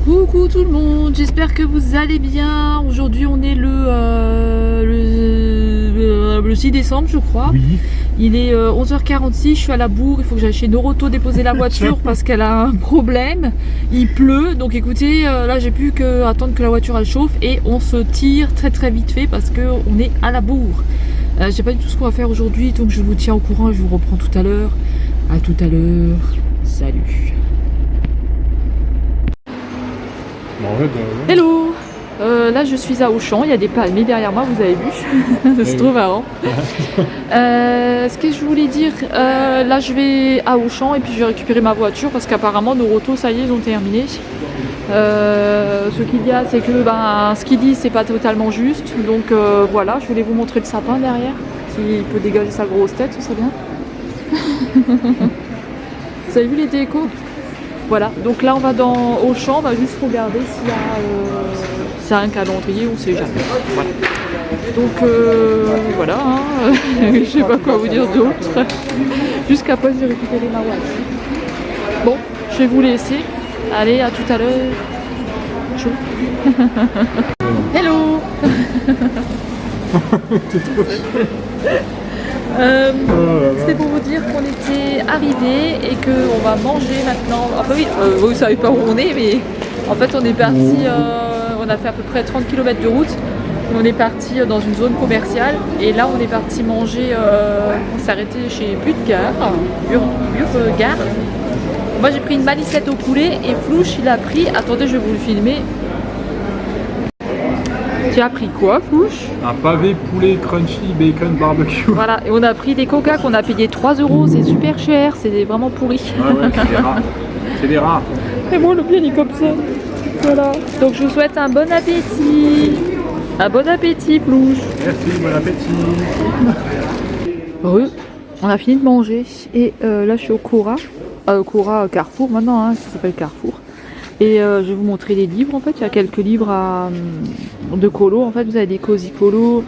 Coucou tout le monde, j'espère que vous allez bien. Aujourd'hui on est le 6 décembre je crois. Oui. Il est 11h46, je suis à la bourre, il faut que j'aille chez Noroto déposer la voiture parce qu'elle a un problème. Il pleut, donc écoutez, là j'ai plus qu'à attendre que la voiture elle chauffe et on se tire très vite fait parce qu'on est à la bourre. Je sais pas du tout ce qu'on va faire aujourd'hui, donc je vous tiens au courant, je vous reprends tout à l'heure. À tout à l'heure, salut. Hello, là je suis à Auchan, il y a des palmiers derrière moi, vous avez vu. C'est trop marrant. Ce que je voulais dire, là je vais à Auchan et puis je vais récupérer ma voiture parce qu'apparemment Noroto, ça y est, ils ont terminé. Ce qu'il y a, c'est que ce qu'ils disent, c'est pas totalement juste. Donc voilà, je voulais vous montrer le sapin derrière. S'il peut dégager sa grosse tête, ce serait bien. Vous avez vu les décos? Voilà, donc là on va dans Auchan, on va juste regarder s'il y a un calendrier, on sait jamais. Voilà. Donc voilà, hein. Je sais pas quoi vous dire d'autre. Jusqu'après je vais récupérer ma voiture. Bon, je vais vous laisser. Allez, à tout à l'heure. Ciao. Hello. C'était pour vous dire qu'on était arrivés et qu'on va manger maintenant. Enfin oui, vous savez pas où on est, mais en fait on est parti, on a fait à peu près 30 km de route. Et on est parti dans une zone commerciale et là on est parti manger, on s'est arrêté chez Burgare. Moi j'ai pris une malicette au poulet et Flouche il a pris, attendez je vais vous le filmer. Tu as pris quoi, Flouche? Un pavé poulet crunchy bacon barbecue. Voilà, et on a pris des coca qu'on a payé 3 €, c'est super cher, c'est vraiment pourri. Ouais, c'est des rats. C'est des rats. Et moi le bien il est comme ça. Voilà. Donc je vous souhaite un bon appétit. Un bon appétit, Flouche. Merci, bon appétit. On a fini de manger et là je suis au Cora. Cora Carrefour maintenant, hein, ça s'appelle Carrefour. Et je vais vous montrer les livres en fait. Il y a quelques livres de colo. En fait, vous avez des cosy colo.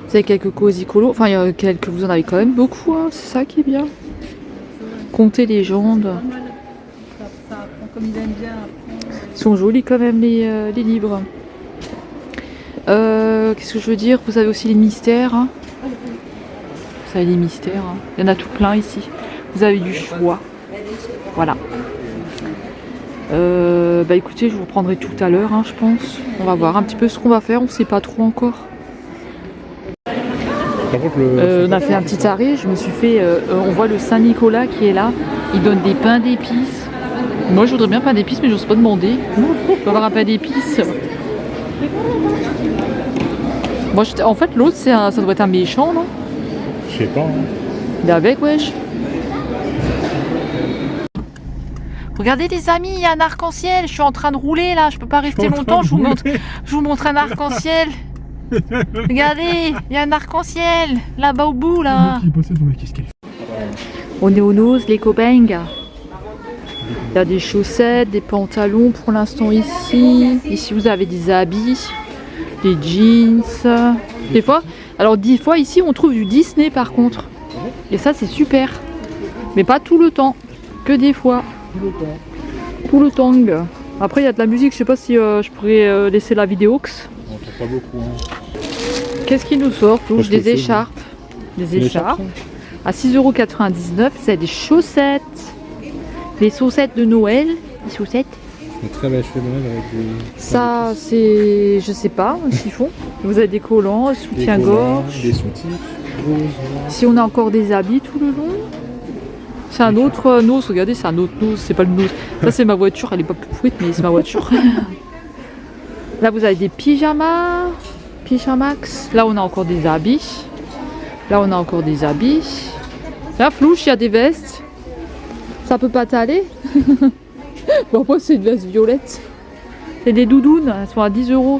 Vous avez quelques cosy colo. Enfin, il y a quelques. Vous en avez quand même beaucoup. Hein, c'est ça qui est bien. Conter légende. Ils sont jolis quand même les livres. Qu'est-ce que je veux dire? Vous avez aussi les mystères. Hein. Vous avez les mystères. Hein. Il y en a tout plein ici. Vous avez du choix. Voilà. Écoutez, je vous reprendrai tout à l'heure, hein, je pense. On va voir un petit peu ce qu'on va faire, on ne sait pas trop encore. On a fait un petit arrêt, je me suis fait... on voit le Saint-Nicolas qui est là, il donne des pains d'épices. Moi je voudrais bien pain d'épices, mais je n'ose pas demander. Je peux avoir un pain d'épices. Moi, en fait, l'autre, ça doit être un méchant, non? Je sais pas. Hein. Il est avec, wesh. Regardez les amis, il y a un arc-en-ciel, je suis en train de rouler là, je peux pas rester longtemps, je vous montre un arc-en-ciel. Regardez, il y a un arc-en-ciel, là-bas au bout là. On est au Nose, les copains. Il y a des chaussettes, des pantalons pour l'instant ici. Ici vous avez des habits, des jeans. Des fois ici on trouve du Disney par contre. Et ça c'est super. Mais pas tout le temps, que des fois. Tout le temps. Après il y a de la musique, je sais pas si je pourrais laisser la vidéo. On entend pas beaucoup. Hein. Qu'est-ce qui nous sort, Flouche? Des écharpes. Des écharpes. À 6,99 €, c'est des chaussettes. Les chaussettes de Noël. Les chaussettes. Une très belle cheveux de Noël avec des... Ça c'est, je sais pas, un chiffon. Vous avez des collants, soutien-gorge. Des soutifs. Si on a encore des habits tout le long. C'est un autre nose, regardez, c'est un autre nose, c'est pas le nose. Ça c'est ma voiture, elle est pas plus fruite, mais c'est ma voiture. Là vous avez des pyjamas, pyjamax. Là on a encore des habits. Là on a encore des habits. Là Flouche, il y a des vestes. Ça peut pas t'aller. Bon après c'est une veste violette. C'est des doudounes, elles sont à 10 €.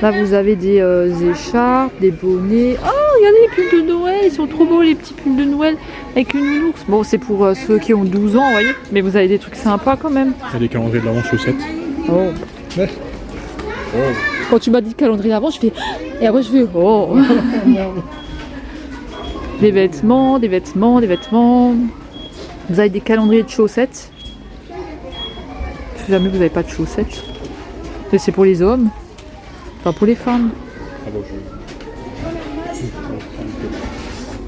Là vous avez des écharpes, des bonnets. Oh regardez les pulls de Noël, ils sont trop beaux les petits pulls de Noël avec une nounours. Bon c'est pour ceux qui ont 12 ans, vous voyez. Mais vous avez des trucs sympas quand même. Il y a des calendriers de l'avant chaussettes. Oh. Ouais. Oh. Quand tu m'as dit calendrier d'avant, je fais... Et après je fais... Oh. Des vêtements, des vêtements, des vêtements. Vous avez des calendriers de chaussettes. si jamais vous n'avez pas de chaussettes. Et c'est pour les hommes, pas pour les femmes. Ah bon,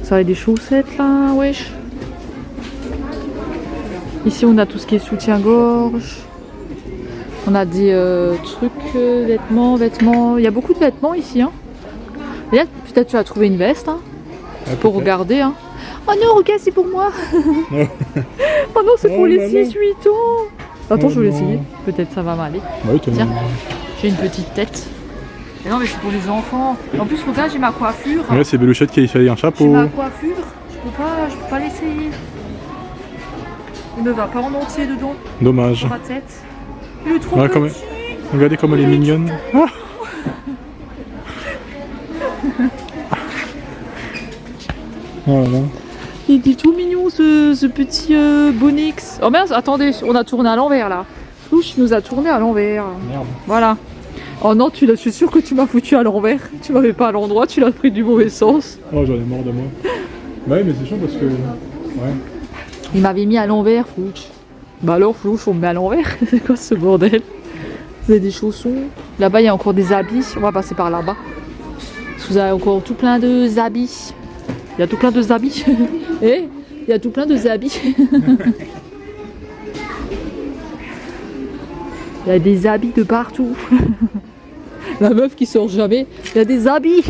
Ça a des chaussettes là, wesh. Ici on a tout ce qui est soutien-gorge. On a des trucs, vêtements. Il y a beaucoup de vêtements ici. Hein. Et là, peut-être tu as trouvé une veste hein, pour regarder. Hein. Oh non, regarde, c'est pour moi. Oh non, c'est pour les 6-8 ans. Attends, je vais l'essayer. Peut-être ça va m'aller. Ouais, tiens, j'ai une petite tête. Et non, mais c'est pour les enfants. En plus, regarde, j'ai ma coiffure. Ouais, c'est Belouchette qui a fait un chapeau. J'ai ma coiffure. Je peux pas l'essayer. Il ne va pas en entier dedans. Dommage. Sur ma tête. Il est trop Ouais, petit. Regardez comme elle est mignonne. Ah. Voilà. Il est tout mignon ce petit Bonix. Oh mince, attendez, on a tourné à l'envers là. Flouche nous a tourné à l'envers. Merde. Voilà. Oh non, je suis sûre que tu m'as foutu à l'envers. Tu m'avais pas à l'endroit, tu l'as pris du mauvais sens. Oh, j'en ai marre de moi. Ouais, mais c'est chaud parce que. Ouais. Il m'avait mis à l'envers, Flouche. Bah alors, Flouche, on me met à l'envers. C'est quoi ce bordel? Vous avez des chaussons. Là-bas, il y a encore des habits. On va passer par là-bas. Vous avez encore tout plein de habits. Il y a tout plein de habits. Eh, il y a tout plein de habits. Il y a des habits de partout. La meuf qui sort jamais. Il y a des habits.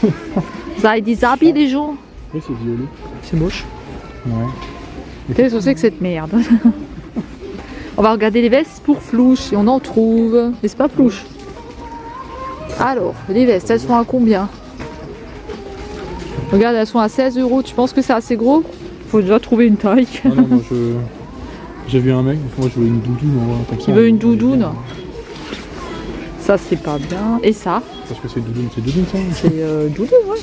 Vous avez des habits, les gens? Oui, c'est violet. C'est moche. Ouais. Qu'est-ce que c'est que cette merde? On va regarder les vestes pour Flouche et on en trouve. N'est-ce pas, Flouche? Alors, les vestes, elles sont à combien? Regarde, elles sont à 16 €. Tu penses que c'est assez gros? Faut déjà trouver une taille. Ah non, moi j'ai vu un mec, moi je voulais une doudoune comme ça. Il veut une doudoune. Ça, c'est pas bien. Et ça? Parce que c'est doudoune ça. C'est doudoune, ouais.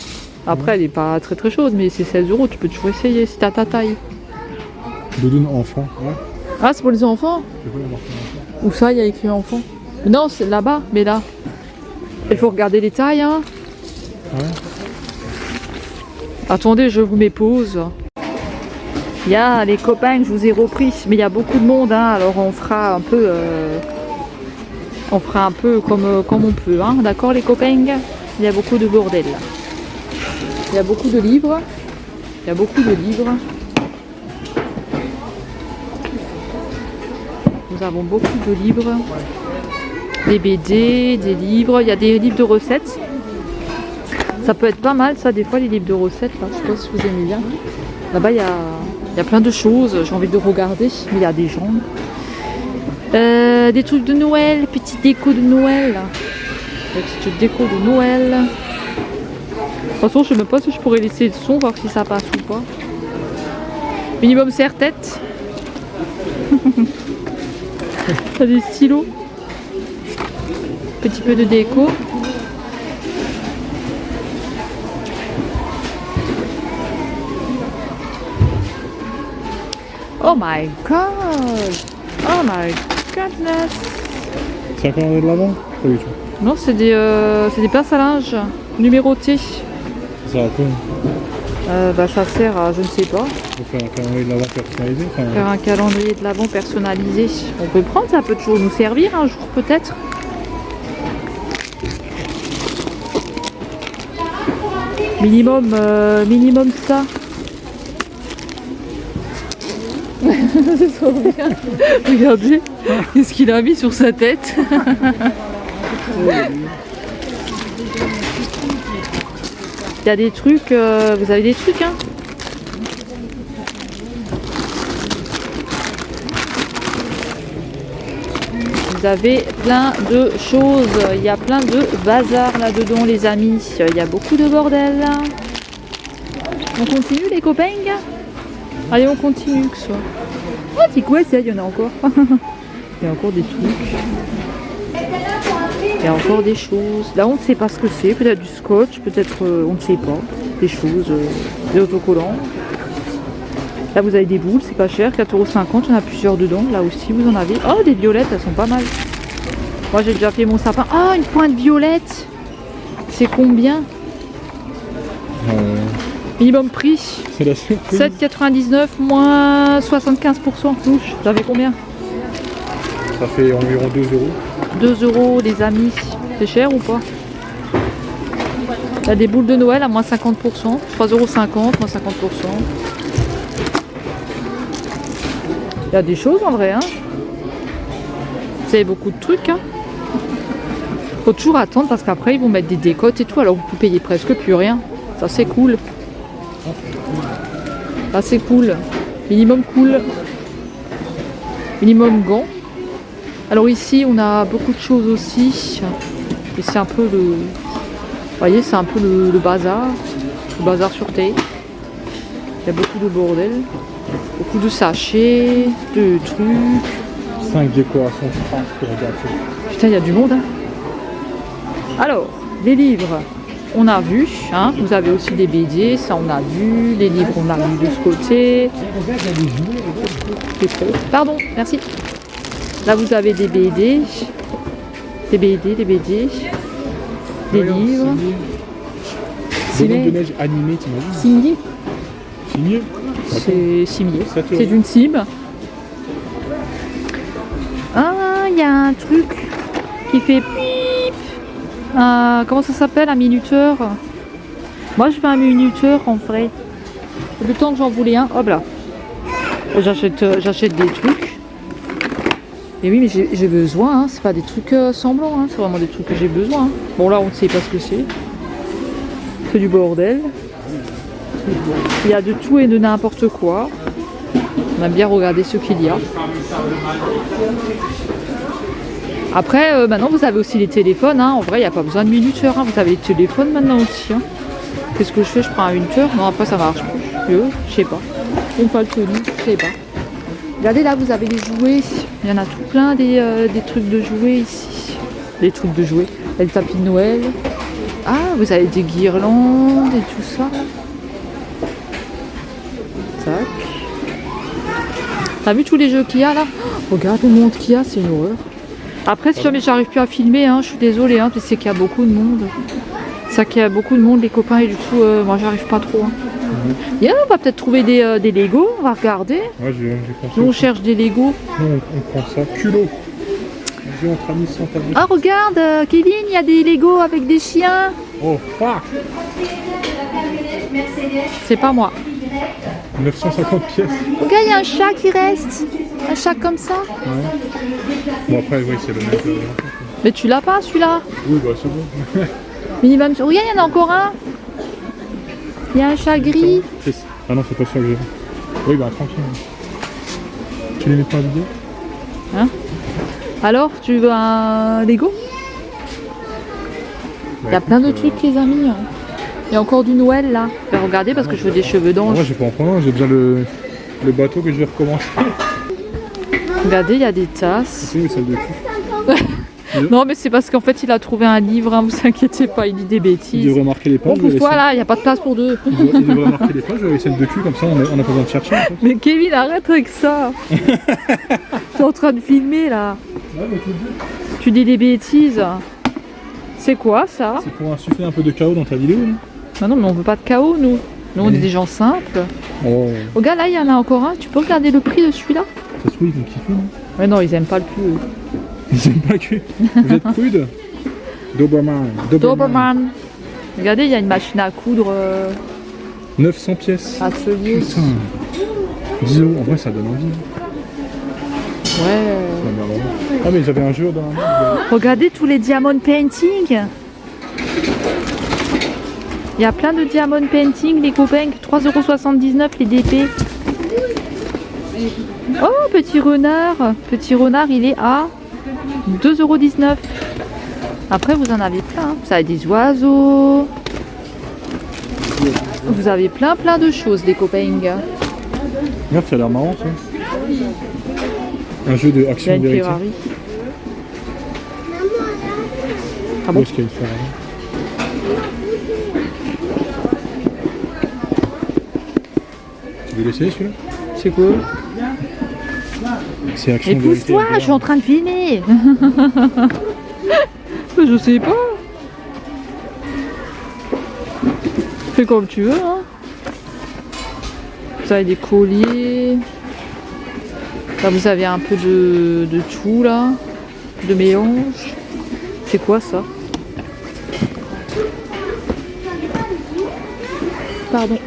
Après, elle est pas très très chaude, mais c'est 16 €. Tu peux toujours essayer si t'as ta taille. Doudoune enfant, ouais. Ah, c'est pour les enfants? Je veux avoir ça. Où ça, il y a écrit enfant? Non, c'est là-bas, mais là. Il faut regarder les tailles, hein. Ouais. Attendez, je vous mets pause. Il y a les copains que je vous ai repris, mais il y a beaucoup de monde, hein, alors on fera un peu, comme on peut, hein, d'accord les copains? Il y a beaucoup de bordel. Il y a beaucoup de livres. Il y a beaucoup de livres. Nous avons beaucoup de livres. Des BD, des livres. Il y a des livres de recettes. Ça peut être pas mal, ça, des fois, les livres de recettes. Là. Je sais pas si vous aimez bien. Là-bas, il y a plein de choses. J'ai envie de regarder, mais il y a des gens. Des trucs de Noël, petite déco de Noël. Petite déco de Noël. De toute façon, je sais même pas si je pourrais laisser le son, voir si ça passe ou pas. Minimum serre-tête. T'as des stylos. Petit peu de déco. Oh my god! Oh my goodness! C'est un calendrier de l'avant? Pas du tout. Non, c'est des pinces à linge numérotées. Ça sert à quoi? Bah, ça sert à, je ne sais pas, Pour faire un calendrier de l'avant personnalisé? Enfin, faire un calendrier de l'avant personnalisé. On peut le prendre, ça peut toujours nous servir un jour peut-être. Minimum ça. C'est trop bien. Regardez, qu'est-ce qu'il a mis sur sa tête. Il y a des trucs, vous avez des trucs, hein. Vous avez plein de choses, il y a plein de bazar là-dedans, les amis. Il y a beaucoup de bordel. On continue, les copains? Allez, on continue que ça. Oh, c'est quoi ça? Il y en a encore. Il y a encore des trucs. Il y a encore des choses. Là, on ne sait pas ce que c'est. Peut-être du scotch, peut-être, on ne sait pas. Des choses, des autocollants. Là, vous avez des boules, c'est pas cher. 4,50 €, il y en a plusieurs dedans. Là aussi, vous en avez. Oh, des violettes, elles sont pas mal. Moi, j'ai déjà fait mon sapin. Oh, une pointe violette. C'est combien? Minimum prix. c'est la surprise. 7,99 moins 75%. Touche. J'avais combien? Ça fait environ 2 euros. 2 euros les amis, c'est cher ou pas? Il y a des boules de Noël à moins 50%, 3,50 euros, moins 50%. Il y a des choses en vrai, hein. Vous avez beaucoup de trucs, hein. Faut toujours attendre parce qu'après ils vont mettre des décotes et tout, alors vous pouvez payer presque plus rien. Ça c'est cool. Ça c'est cool. Minimum cool. Minimum gants. Alors ici on a beaucoup de choses aussi. Et c'est un peu le... Vous voyez, c'est un peu le bazar. Le bazar sur terre. Il y a beaucoup de bordel. Beaucoup de sachets, de trucs. 5 décorations France pour regarder. Putain, il y a du monde, hein. Alors, les livres, on a vu, hein. Vous avez aussi des BD, ça on a vu. Les livres, on a vu de ce côté. Pardon, merci. Là, vous avez des BD. Des BD, des BD. Des livres. Bonhomme de neige animé, t'imagines? Signé. Signé? C'est signé. 7 euros. C'est d'une sim. Ah, il y a un truc qui fait pip. Comment ça s'appelle, un minuteur? Moi, je fais un minuteur en vrai. Le temps que j'en voulais un, hop là. J'achète des trucs. Et oui, mais j'ai besoin, hein. C'est pas des trucs semblants, hein. C'est vraiment des trucs que j'ai besoin, hein. Bon, là, on ne sait pas ce que c'est. C'est du bordel. Il y a de tout et de n'importe quoi. On aime bien regarder ce qu'il y a. Après, maintenant, vous avez aussi les téléphones, hein. En vrai, il n'y a pas besoin de minuteur, hein. Vous avez les téléphones maintenant aussi, hein. Qu'est-ce que je fais? Je prends un minuteur. Non, après, ça marche mieux. Je sais pas. Une fois le tenu, je sais pas. Regardez, là, vous avez les jouets. Il y en a tout plein des trucs de jouets ici. Des trucs de jouets. Il y a le tapis de Noël. Ah, vous avez des guirlandes et tout ça. Tac. T'as vu tous les jeux qu'il y a là? Oh, regarde le monde qu'il y a, c'est une horreur. Après, si jamais j'arrive plus à filmer, hein, je suis désolée, hein, c'est qu'il y a beaucoup de monde. C'est ça qu'il y a beaucoup de monde, les copains, et du coup, moi j'arrive pas trop. Hein. On va peut-être trouver des Lego, on va regarder. Ouais, j'ai pensé. Nous on cherche des Lego. Non, on prend ça. Culot. J'ai entre amis sans tabou. Ah, regarde, Kevin, il y a des Lego avec des chiens. Oh, fuck. C'est pas moi. 950 pièces. Regarde, il y a un chat qui reste. Un chat comme ça. Ouais. Bon, après, oui, c'est le même. Mais tu l'as pas celui-là? Oui, bah c'est bon. Minimum. Regarde, il y en a encore un. Il y a un chat gris. Ah non, c'est pas ça que j'ai vu. Oui, bah tranquille. Tu les mets pas en vidéo? Hein? Alors, tu veux un Lego? Il y a plein de trucs, les amis. Il y a encore du Noël là. Je vais regarder parce que je veux des cheveux d'ange. Moi, j'ai pas en prendre un, j'ai déjà le bateau que je vais recommencer. Regardez, il y a des tasses. C'est celle de cul. Non, mais c'est parce qu'en fait, il a trouvé un livre, hein, vous inquiétez pas, il dit des Il bêtises. devrait marquer les pages. Bon, pousse-toi là, il n'y a pas de place pour deux. Il devrait marquer les pages, les scènes de cul, comme ça on n'a pas besoin de chercher. En fait. Mais Kevin, arrête avec ça. Je suis en train de filmer là. Tu dis des bêtises. C'est quoi ça? C'est pour insuffler un peu de chaos dans ta vidéo. Non, Ah non, mais on veut pas de chaos, nous. Nous, on est des gens simples. Oh, Regarde, là, il y en a encore un. Tu peux regarder le prix de celui-là? ça se trouve, ils vont kiffer, non? Ouais, non, ils aiment pas le prix. eux. Ils aiment pas le cul. Vous êtes prude? Doberman. Doberman. Regardez, il y a une machine à coudre 900 pièces. atelier. Putain. 10 euros, en vrai ça donne envie. Ouais. Ouais, mais vraiment. Ah mais j'avais un jeu dans la main. Regardez tous les diamond painting. Il y a plein de diamond painting, les copains, 3,79€ les DP. Oh, petit renard. Petit renard, il est à 2,19€. Après, vous en avez plein. Vous avez des oiseaux. Vous avez plein de choses, les copains. Regarde, ça a l'air marrant ça. Un jeu de Il y a action une vérité. Ferrari. Ah Où bon? est-ce qu'il y a une Ferrari? Tu veux l'essayer celui-là? C'est quoi? C'est action Mais vérité. pousse-toi, je suis en train de filmer. Je sais pas. Fais comme tu veux, hein. Vous avez des colliers. Là vous avez un peu de tout là, de mélange. C'est quoi ça? Pardon.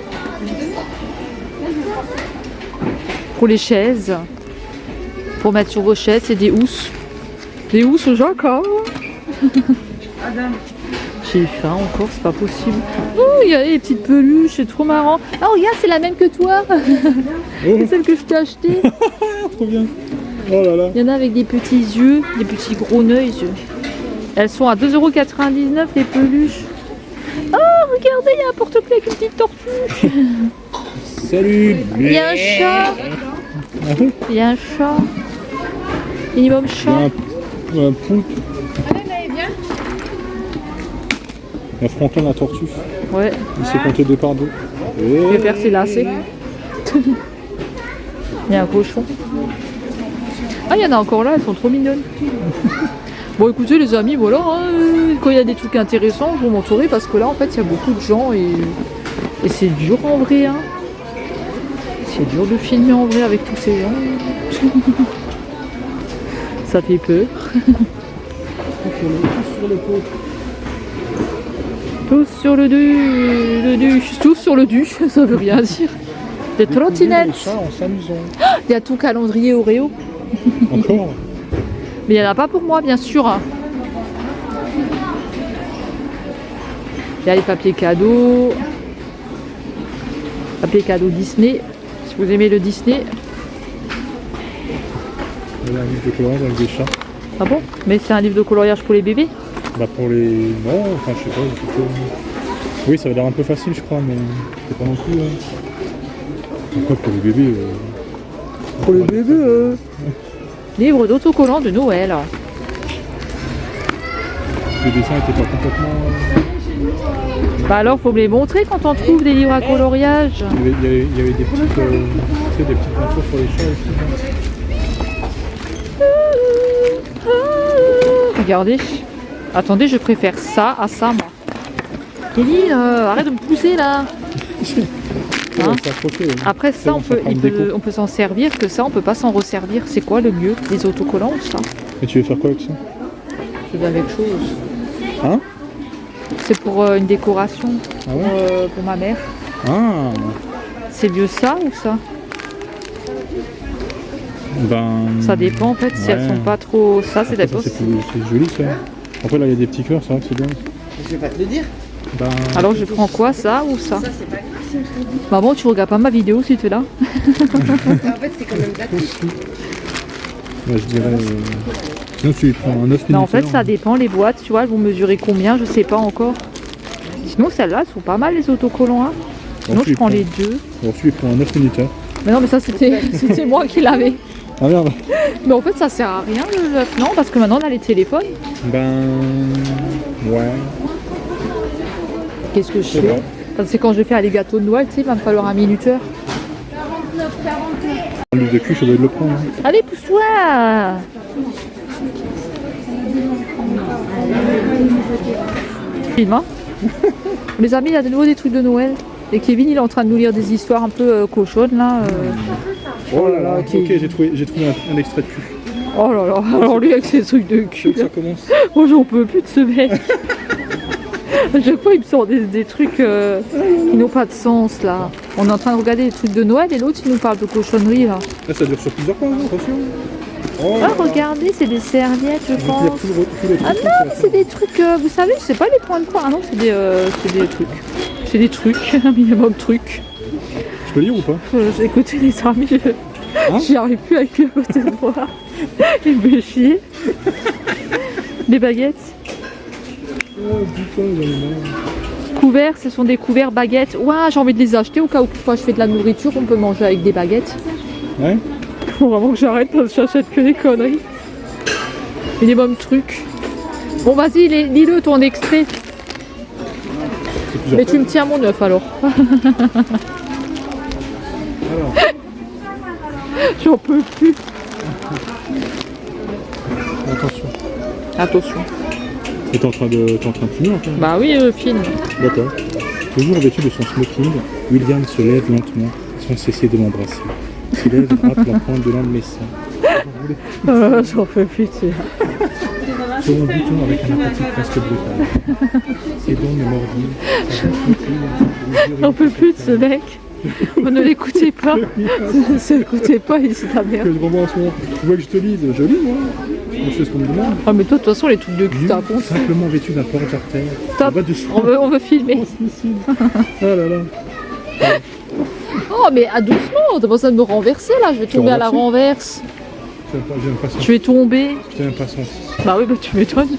Pour les chaises. Pour mettre sur vos chaises, c'est des housses. Des housses au jacquard. J'ai faim encore, c'est pas possible. Oh, il y a des petites peluches, c'est trop marrant. Ah, regarde, c'est la même que toi. C'est celle que je t'ai achetée. Trop bien. Oh là là. Il y en a avec des petits yeux, des petits gros yeux. Elles sont à 2,99 € les peluches. Oh, regardez, il y a un porte-clés avec une petite tortue. Salut. Il y a un chat. Ah oui. Il y a un chat. Minimum Il y a chat. un poulpe. Il y a Franklin la tortue. Ouais, Il s'est compté 2 par 2. je vais faire ses lacets. Il y a un cochon. Ah, il y en a encore là, elles sont trop mignonnes. Bon, écoutez, les amis, voilà. Quand il y a des trucs intéressants, je vous montrerai parce que là, en fait, il y a beaucoup de gens et c'est dur en vrai. Hein. C'est dur de filmer en vrai avec tous ces gens. Ça fait peur. Tous sur le du, tous sur le du, ça veut rien dire. Des trottinettes. En s'amusant. Il y a tout calendrier Oreo. Encore. Mais il n'y en a pas pour moi, bien sûr. Il y a les papiers cadeaux. Papier cadeau Disney. Si vous aimez le Disney. Il y a un livre de coloriage avec des chats. Ah bon? Mais c'est un livre de coloriage pour les bébés? Bah pour les... Non, enfin je sais pas. Oui, ça va l'air un peu facile je crois, mais c'est pas non plus... Pourquoi pour les bébés Pour les bébés Livre d'autocollants de Noël. Les dessins étaient pas complètement... Bah alors faut me les montrer quand on trouve des livres à coloriage. Il y avait des petites, tu sais, des petites infos pour les chats aussi. Regardez. Attendez, je préfère ça à ça, moi. Kelly, arrête de me pousser là. Hein? Après ça, on peut s'en servir, que ça, on peut pas s'en resservir. C'est quoi le mieux? Des autocollants ou ça? Et tu veux faire quoi avec ça? C'est bien quelque chose. Hein? C'est pour une décoration. Ah ouais? Pour ma mère. Ah. C'est mieux ça ou ça? Ben... Ça dépend en fait, si elles sont pas trop... Ça, c'est des C'est joli ça. Après là, il y a des petits cœurs, c'est vrai que c'est bien. Je vais pas te le dire. Ben... Alors je prends quoi, ça ou ça? Ça, c'est pas grave. Maman, tu regardes pas ma vidéo si tu es là? En fait, c'est quand même gratuit. Ouais, je dirais... Sinon tu prends un 9 Mais en fait, ça dépend, les boîtes, tu vois, elles vont mesurer combien, je sais pas encore. Sinon, celles-là, elles sont pas mal, les autocollants. Hein. Sinon, je prends les deux. Alors tu prends un 9 minuteurs. Mais non, mais ça, c'était moi qui l'avais. Ah merde. Mais en fait, ça sert à rien, le œuf, non? Parce que maintenant, on a les téléphones. Ben... Ouais. Qu'est-ce que je C'est fais? bon. Parce que c'est quand je vais faire les gâteaux de Noël, tu sais, il va me falloir un minuteur. Un livre de cul, je dois le prendre. Hein. Allez, pousse-toi! Film, hein? Les amis, il y a de nouveau des trucs de Noël. Et Kevin, il est en train de nous lire des histoires un peu cochonnes, là. Oh là là, Kevin. ok, j'ai trouvé un extrait de cul. Oh là là, alors lui avec ses trucs de cul. Ça commence. Moi, j'en peux plus de ce mec. À chaque fois, il me sort des trucs qui n'ont pas de sens, là. On est en train de regarder des trucs de Noël et l'autre, il nous parle de cochonnerie, là. Là, ça dure sur plusieurs pages, attention. Oh, Ah, regardez, c'est des serviettes, je donc, il y a pense. tout le Ah non, mais c'est des trucs, vous savez, je sais pas les points de quoi. Ah non, c'est des trucs. C'est des trucs, un minimum de trucs. Je peux lire ou pas? Écoutez les amis, j'y arrive plus avec lui à côté de moi. Il me fait chier. Des baguettes. Oh putain, j'en ai marre. Couverts, ce sont des couverts baguettes. Ouah, j'ai envie de les acheter au cas où je fais de la nourriture, on peut manger avec des baguettes. Ouais. Faut vraiment que j'arrête parce que j'achète que des conneries. Minimum truc. Bon, vas-y, lis-le ton extrait. Mais tu me tiens mon œuf alors. Alors, J'en peux plus. attention. Attention. Et t'es en train de filmer encore? Bah oui, film. D'accord. Toujours vêtu de son smoking, William se lève lentement, sans cesser de m'embrasser. lèvres, hâte la pointe de l'un de mes seins. J'en peux plus, tu sais. Sur mon bouton avec un appétit presque brutal. Ses dents me mordillent. J'en peux plus de ce mec. On ne l'écoutait pas. Ne l'écoutez pas, il dit la Que merde. je revois en ce moment. Tu vois que je te lise, je lis moi. Je fais ce qu'on me demande. Ah mais toi de toute façon les trucs de cul Nu, t'as compte. simplement vêtu d'un porte-jartel. Stop. Bas de On veut filmer. Oh là là. Oh mais doucement, t'as pas besoin de me renverser là, je vais tomber à la renverse. J'ai même pas senti. Je vais tomber. Je t'ai même pas senti. Bah oui, bah tu m'étonnes.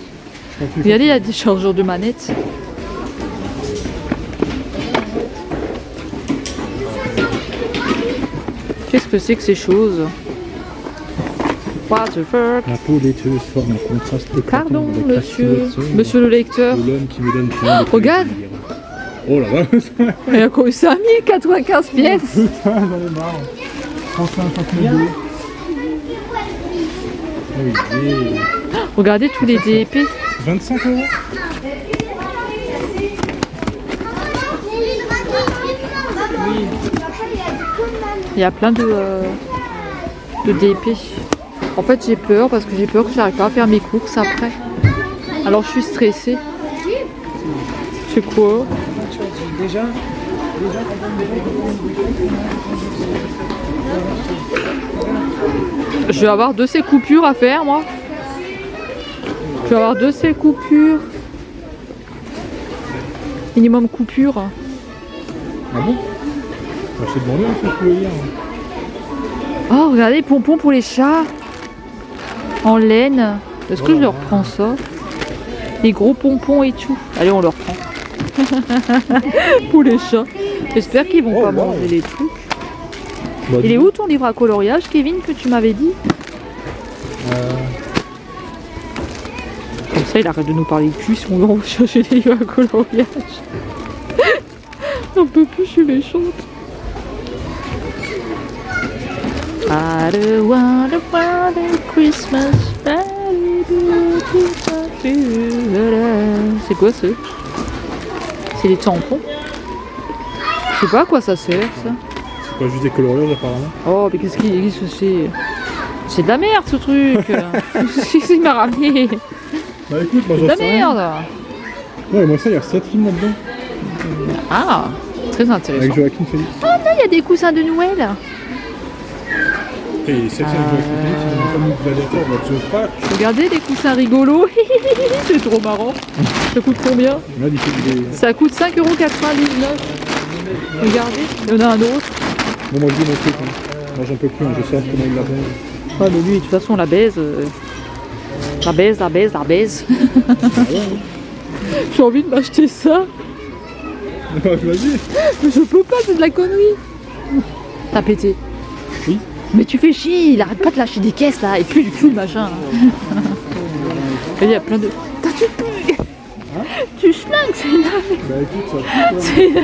Regardez, il y a des chargeurs de manettes. Qu'est-ce que c'est que ces choses? What the fuck? La peau laiteuse forme un contraste éclatant Pardon, avec la monsieur. silhouette Monsieur le lecteur. de l'homme qui me donne plein de Regarde. plaisir. Oh là là. Il y a quoi, ça a mis 95 pièces. Putain, j'en ai marre. 35 000 Oui, Regardez tous les DP. 25 €. Il y a plein de DP. En fait, j'ai peur parce que j'ai peur que j'arrive pas à faire mes courses après. Alors, je suis stressée. C'est quoi? Je vais avoir de ces coupures à faire, moi. Je vais avoir de ces coupures. Minimum coupure. Ah bon? Bah, je t'ai demandé un peu plus hier. Oh, regardez, pompons pour les chats. En laine. Est-ce que je leur prends ça? Les gros pompons et tout. Allez, on leur prend. Pour les chats. J'espère qu'ils vont pas manger les trucs. Bah, Il est où ton livre à coloriage, Kevin, que tu m'avais dit? Comme ça, il arrête de nous parler de cul si on va chercher des livres à coloriage. On peut plus, je suis méchante. I don't want a Christmas. C'est quoi ça? C'est des tampons? Je sais pas à quoi ça sert ça. C'est pas juste des coloriages apparemment. Oh mais qu'est-ce que c'est? C'est de la merde ce truc. Qu'est-ce qu'il m'a ramené? Bah écoute, moi C'est de j'en la sais rien. merde. Ouais, moi ça, il y a 7 films là-dedans. Ah, très intéressant. Avec Joaquin Phoenix. Ah non, il y a des coussins de Noël. Et 7 films avec Joaquin Phoenix, c'est comme une gladiateur de la Joe Pack. Regardez les coussins rigolos. C'est trop marrant. Ça coûte combien? Là, il fait des... Ça coûte 5,99 €. Regardez, il y en a un autre. Bon, moi je dis mon truc. Hein. Moi j'en peux plus, hein. Je sais comment il l'appelle. Ouais, mais lui, de toute façon, la baise. La baise. J'ai envie de m'acheter ça. Vas-y. Mais je peux pas, c'est de la connerie. T'as pété. Oui. Mais tu fais chier, il arrête pas de lâcher des caisses là, et plus du cul le machin. Et il y a plein de. T'as tu pues. Tu schlingues, c'est là. Bah écoute, ça pue. C'est là.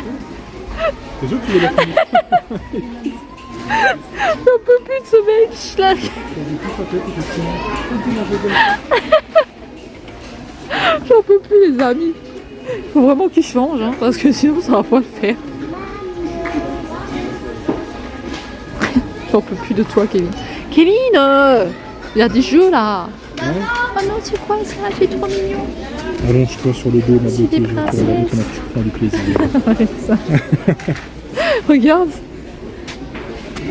T'es sûr que tu veux la finir? J'en peux plus de ce mec, schlingue. J'en peux plus les amis. Faut vraiment qu'il change, hein, parce que sinon ça va pas le faire. J'en peux plus de toi, Kevin. Kevin, il y a des jeux là. Ouais. Oh non, c'est quoi ça? C'est trop mignon. Allonge-toi sur le dos, ma C'est beauté, des je te regarde ton actu, prends du plaisir. Ouais, ça. Regarde,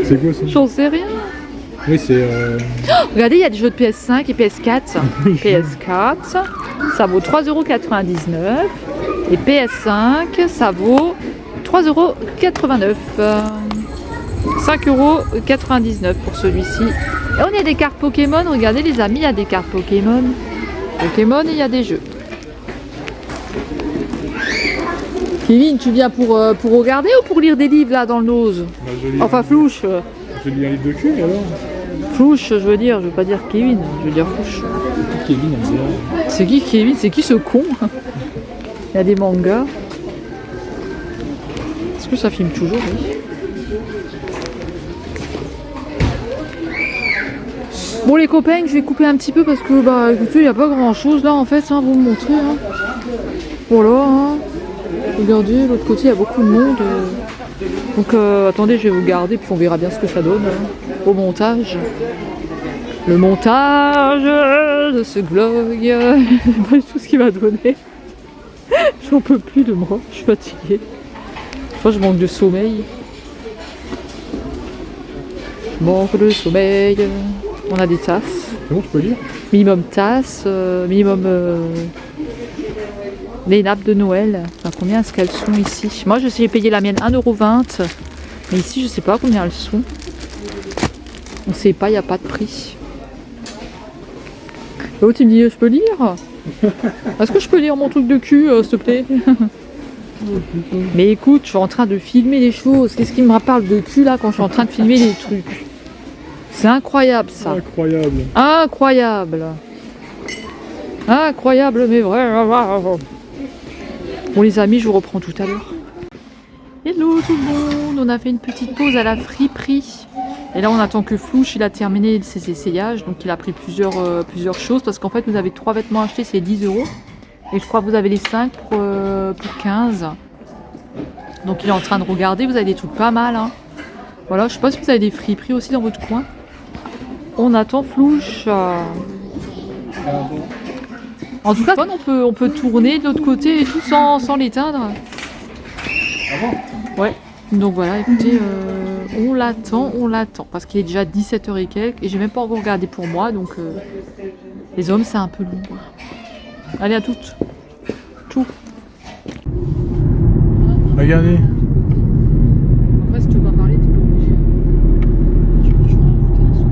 C'est quoi ça? j'en sais rien. Oui, c'est... Regardez, il y a des jeux de PS5 et PS4. PS4, ça vaut 3,99 € et PS5, ça vaut 3,89 €. 5,99 € pour celui-ci. Et on a des cartes Pokémon. Regardez les amis, il y a des cartes Pokémon. Pokémon et il y a des jeux. Kevin, tu viens pour regarder ou pour lire des livres là dans le nose? Bah, je lis Enfin flouche. Je lis un livre de cul, et alors? Flouche, je veux dire, je veux pas dire Kevin, je veux dire flouche. Kevin aime bien. C'est qui Kevin? C'est qui ce con? Il y a des mangas. Est-ce que ça filme toujours? Oui. Bon les copains, je vais couper un petit peu parce que bah écoutez, il n'y a pas grand chose là en fait, hein, vous me montrer. Hein. Voilà. Hein. Regardez, l'autre côté, il y a beaucoup de monde. Donc attendez, je vais vous garder, puis on verra bien ce que ça donne au montage. Le montage de ce vlog, c'est pas du tout ce qu'il va donner. J'en peux plus de moi, je suis fatiguée. Je crois que je manque de sommeil. Je manque de sommeil. On a des tasses. C'est bon, tu peux lire? Minimum tasses, minimum les nappes de Noël. Enfin, combien est-ce qu'elles sont ici? Moi, j'ai payé la mienne 1,20 €. Mais ici, je sais pas combien elles sont. On sait pas, il n'y a pas de prix. Oh, tu me dis, je peux lire? Est-ce que je peux lire mon truc de cul, s'il te plaît? Mais écoute, je suis en train de filmer des choses. Qu'est-ce qui me parle de cul là quand je suis en train de filmer des trucs? C'est incroyable ça. Incroyable. Incroyable. Incroyable, mais vrai. Bon les amis, je vous reprends tout à l'heure. Hello tout le monde, on a fait une petite pause à la friperie. Et là on attend que Flouche, il a terminé ses essayages. Donc il a pris plusieurs choses. Parce qu'en fait vous avez 3 vêtements achetés, c'est 10 €. Et je crois que vous avez les 5 pour 15. Donc il est en train de regarder, vous avez des trucs pas mal. Hein. Voilà, je sais pas si vous avez des friperies aussi dans votre coin. On attend Flouche. En tout cas, on peut tourner de l'autre côté et tout sans l'éteindre. Ouais. Donc voilà, écoutez, on l'attend. Parce qu'il est déjà 17 h et quelques. Et j'ai même pas encore regardé pour moi. Donc les hommes, c'est un peu long. Allez, à toutes. Tout. Regardez. Après, si tu veux pas parler, t'es pas obligé. Je peux toujours rajouter un son.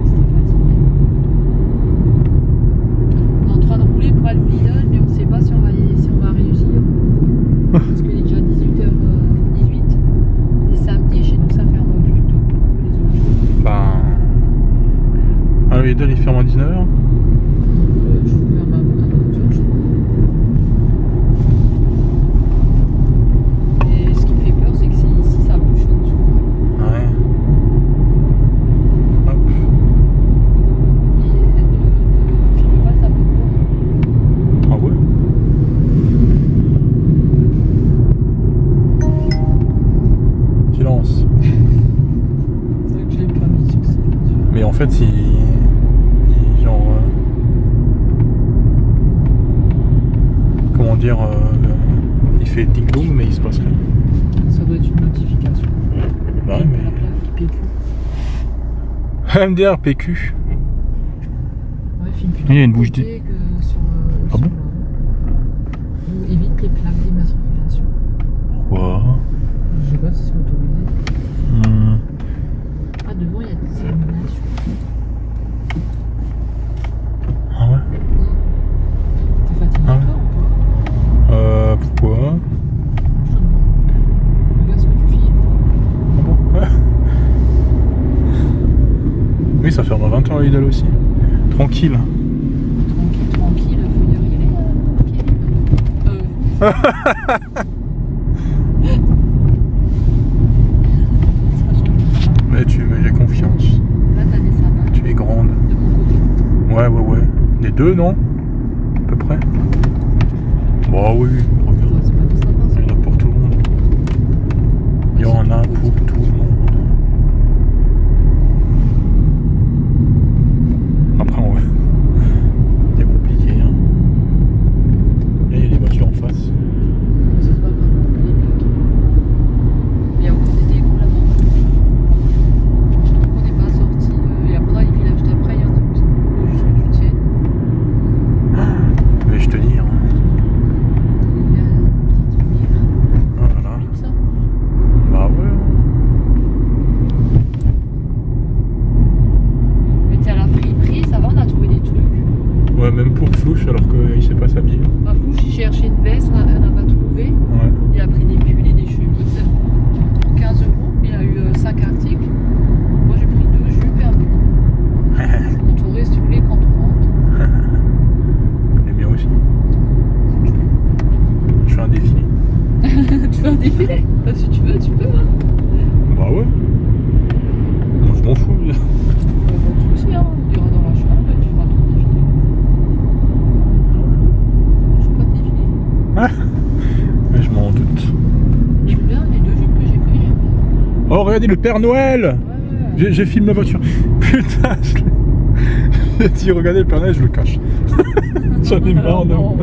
C'était fatigué. On est en train de rouler pour aller au Lidl, mais on sait pas si on va réussir. Parce qu'il est déjà 18h18. Les samedis, chez nous, ça ferme plus tôt que les autres jours. Bah. Ah, les deux, ils ferment à 19h. Je trouve un autre, je crois. Et ce qui me fait peur, c'est que ici, ça bouchonne souvent. Ouais. Hop. Et elle ne filme pas le tableau de bord. Ah ouais. Silence. C'est vrai que je l'ai pas mis sur ça. Mais en fait, genre. Comment dire. Il fait ding-dong, mais il se passe rien. Ça doit être une notification. Bah ouais, La mais. plaque PQ. MDR PQ. Ouais, filme plutôt Il y a une de bouche côté que sur, Ah bon Ou évite les plaques d'immatriculation. Pourquoi? Je sais pas si c'est autorisé. Ah, devant, il y a des illuminations. Ah ouais. T'es fatigué, Ah ouais. toi, ou pas? Pourquoi? Je te demande. Regarde ce que tu filmes. Ah bon? Ouais. Oui, ça ferme à 20 h Lidl aussi. Tranquille. Tranquille, faut y arriver, Mais j'ai confiance. Là, t'as des sapins Tu es grande. de mon côté. Ouais. Les deux, non? À peu près. Bah oui, regarde. Ouais, c'est pas des sapins, Il y en a pour tout le monde. Il y en a pour tout le monde. Après, ouais. C'est compliqué, hein. Et il y a des voitures en face. C'est pas grave, les plaques. Il y a encore des dégoûts là-bas. On n'est pas sorti. Et après, les villages d'après, il y en a aussi. Faut juste que tu tiennes. Mais je te dis, hein. Il y a une petite lumière. Voilà. Comme ça. Bah ouais. Mais t'es à la friperie, ça va, on a trouvé des trucs. Ouais, même pour Flouche, alors qu'il sait pas s'habiller. Enfin, Flouche, il cherchait une veste, on n'a pas trouvé. Ouais. Il a pris des pulls et des chemises pour 15 €. Il a eu 5 articles. Moi, j'ai pris 2 jupes et un pull. Je vous montrerai si vous voulez quand on rentre. Les miens aussi. Je fais un défilé. Tu veux un défilé? Bah, si tu veux, tu peux. Hein. Bah ouais. Moi je m'en fous. Pas de soucis, hein. On ira dans la chambre et tu feras ton défilé. Oh, regardez le Père Noël. J'ai filmé la voiture. Putain, j'ai dit, regardez le Père Noël, je le cache. J'en ai marre, non.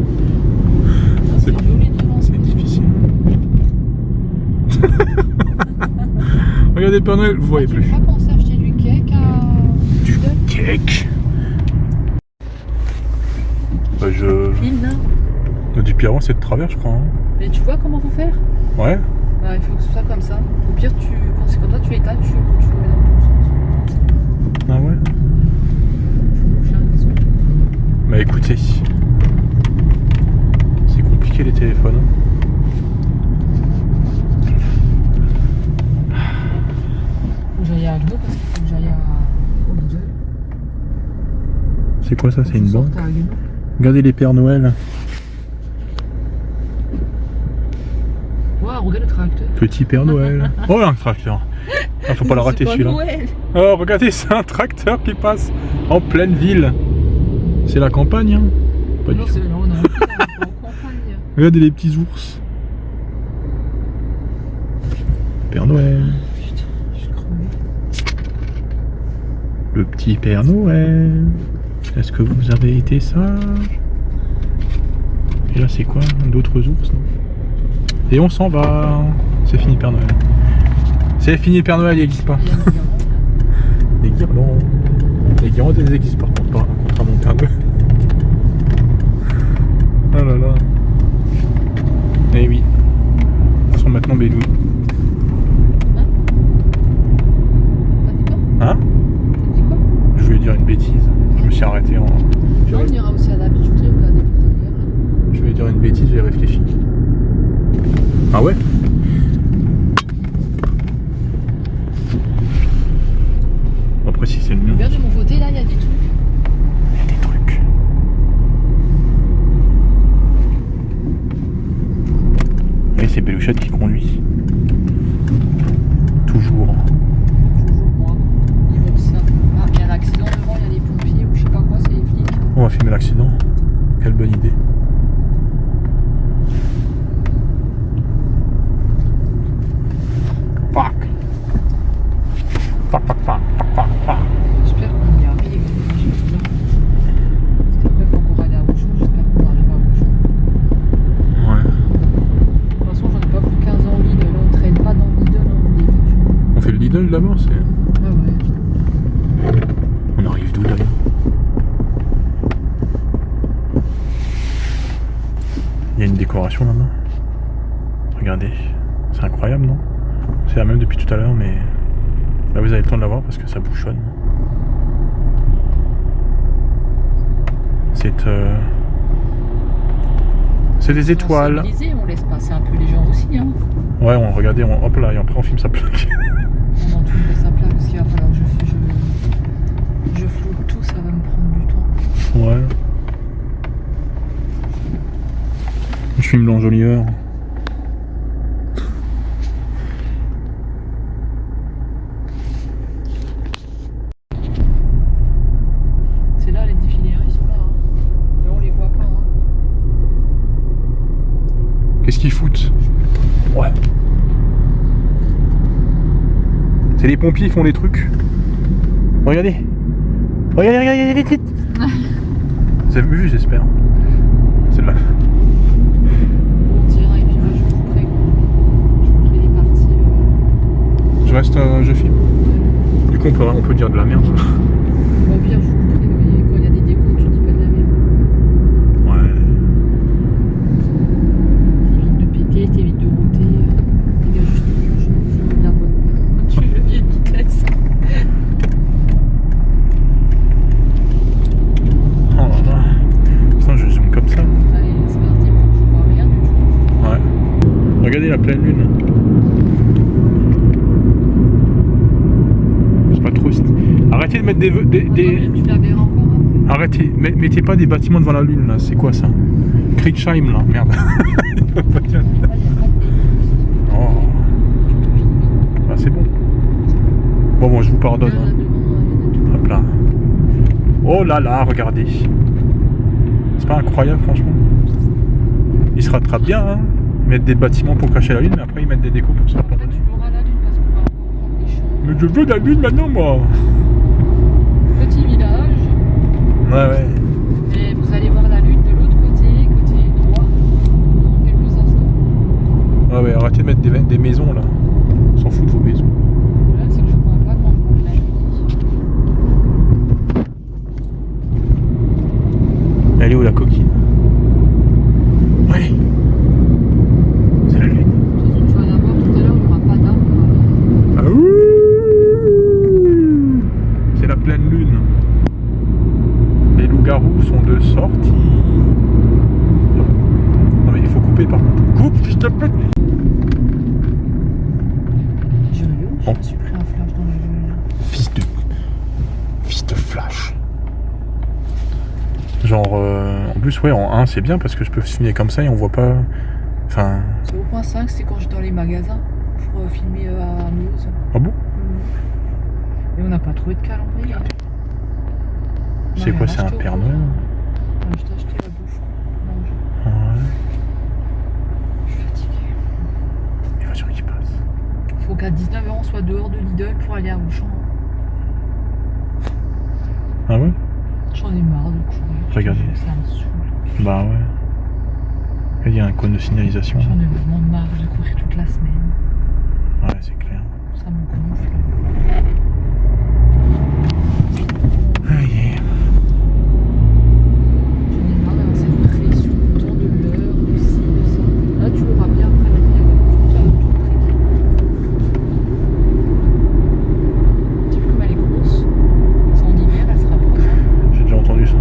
C'est joli devant. C'est difficile. Regardez le Père Noël, vous voyez Tu plus. n'as pas pensé à acheter du cake à... Du cake. Bah Fine, là. Du Pierron, c'est de travers, je crois. Hein. Mais tu vois comment faut faire? Ouais. Bah, il faut que ce soit comme ça. Au pire, quand c'est comme ça, tu étales, tu le mets dans le bon sens. Ah ouais. Faut bouger un raison. Bah écoutez, c'est compliqué les téléphones. Hein. Faut que j'aille à Agno parce qu'il faut que j'aille au Lidl. C'est quoi ça? C'est une banque? À Agno. Regardez les Pères Noël. Waouh, regarde le tracteur. Petit Père Noël. Oh, un tracteur. Ah, faut pas le rater celui-là. Noël. Oh, regardez, c'est un tracteur qui passe en pleine ville. C'est la campagne, hein? Pas du Non, tout. c'est non, on est en campagne. Regardez les petits ours. Père Noël. Putain, je suis crevée. Le petit Père Noël. Est-ce que vous avez été sage? Et là, c'est quoi? D'autres ours, non? Et on s'en va. C'est fini Père Noël. C'est fini Père Noël, il n'existe pas. Il y a une guirlande. Les guirlandes. Les guirlandes, elles existent par contre pas, contrairement au Père Noël. Oh là là. Eh oui. Ils sont maintenant Bélouis. T'as dit quoi? Hein? T'as dit quoi? Je voulais dire une bêtise. Je me suis arrêté en... Non, on ira aussi à la bijouterie regarder pour ta bière, là. Je voulais dire une bêtise, j'ai réfléchi. Ah ouais? Après si c'est le mien. Regarde de mon côté, là, il y a des trucs. Il y a des trucs. Et c'est Belouchette qui conduit. Toujours. Toujours moi. Ils vont ça. Ah, il y a un accident devant, il y a des pompiers ou je sais pas quoi, c'est les flics. On va filmer l'accident. Quelle bonne idée. Fuck. Fuck, fuck, fuck, fuck, fuck, fuck. J'espère qu'on y arrive. Parce qu'après, il faut encore aller à Auchan. J'espère qu'on arrive à Auchan. Ouais. De toute façon, j'en ai pas pour 15 ans au Lidl. On traîne pas dans le Lidl, on dégage. On fait le Lidl d'abord, c'est... Ah ouais. On arrive d'où d'ailleurs? Il y a une décoration là-bas. Regardez. C'est incroyable, non? C'est la même depuis tout à l'heure, mais... Là, vous avez le temps de la voir parce que ça bouchonne. C'est des étoiles. On s'est on laisse passer un peu les gens aussi. Hein. Ouais, regardez, hop là, et après on filme sa plaque. On tout laisse à plat parce qu'il va falloir que je floute tout, ça va me prendre du temps. Ouais. Je filme l'enjoliveur. C'est là les défilés, ils sont là. Hein. Là on les voit pas. Hein. Qu'est-ce qu'ils foutent? Ouais. C'est les pompiers, ils font des trucs. Regardez. Regardez, regardez, regardez. Vous avez vu, j'espère. Celle-là. On tira et puis moi je vous ferai les parties. Je reste, je filme. Du coup, on peut dire de la merde. Au pire, je vous couperai, mais quand il y a des décos, tu dis pas de la merde. Ouais. T'évites de péter, t'évites de router. Dégage juste je suis bien bonne. Tu fais le levier de vitesse. Oh là là. Putain, je zoome comme ça. Allez, c'est parti, je vois rien du tout. Ouais. Regardez la pleine lune. C'est pas trop. Arrêtez de mettre des. Tu la verras encore après. Arrêtez, mettez pas des bâtiments devant la lune là, c'est quoi ça? Kritzheim là, merde. Oh. Ah, c'est bon. Bon, je vous pardonne. Regarde là Hein. devant, Hop là. Oh là là, regardez. C'est pas incroyable franchement. Ils se rattrapent bien, hein. Ils mettent des bâtiments pour cacher la lune, mais après ils mettent des décos pour se Après, pardonner. tu l'auras la lune parce qu'on va encore Mais je veux la lune maintenant, moi. Petit village. Ouais. Et vous allez voir la lune de l'autre côté, côté droit, dans quelques instants. Ouais, arrêtez de mettre des maisons là. On s'en fout de vos maisons. Le problème, c'est que je vois pas quand je vois la nuit. Elle est où la coquine? Ouais. C'est la lune. De toute façon, tu vas la voir tout à l'heure, il n'y aura pas d'arbre. Ah, ouh. C'est la pleine lune. Les loups-garous sont de sortie. Non mais il faut couper par contre. Coupe, s'il te plaît. Je Bon. me suis pris un flash dans la gueule. Fils de flash. Genre, en plus, ouais, en 1, c'est bien parce que je peux filmer comme ça et on voit pas. Enfin. 0.5, c'est quand j'étais dans les magasins pour filmer à Mulhouse. Ah bon? Et on n'a pas trouvé de calendrier. C'est quoi, c'est un Père Noël? Je t'ai acheté la bouffe. Manger. Ouais. Je suis fatiguée. Les voitures qui passent. Faut qu'à 19h on soit dehors de Lidl pour aller à Auchan. Ah ouais? J'en ai marre de courir. Regardez. Ça me saoule. Bah ouais. Il y a un cône de signalisation. J'en ai vraiment marre de courir toute la semaine. Ouais, c'est clair. Ça me gonfle. Aïe. J'en ai marre d'avoir cette pression autour de l'heure, de ci, de ça. Là, tu l'auras bien après la nuit avec tout prévu. Tu vois comme elle est grosse. C'est en hiver, elle se rapproche. J'ai déjà entendu ça.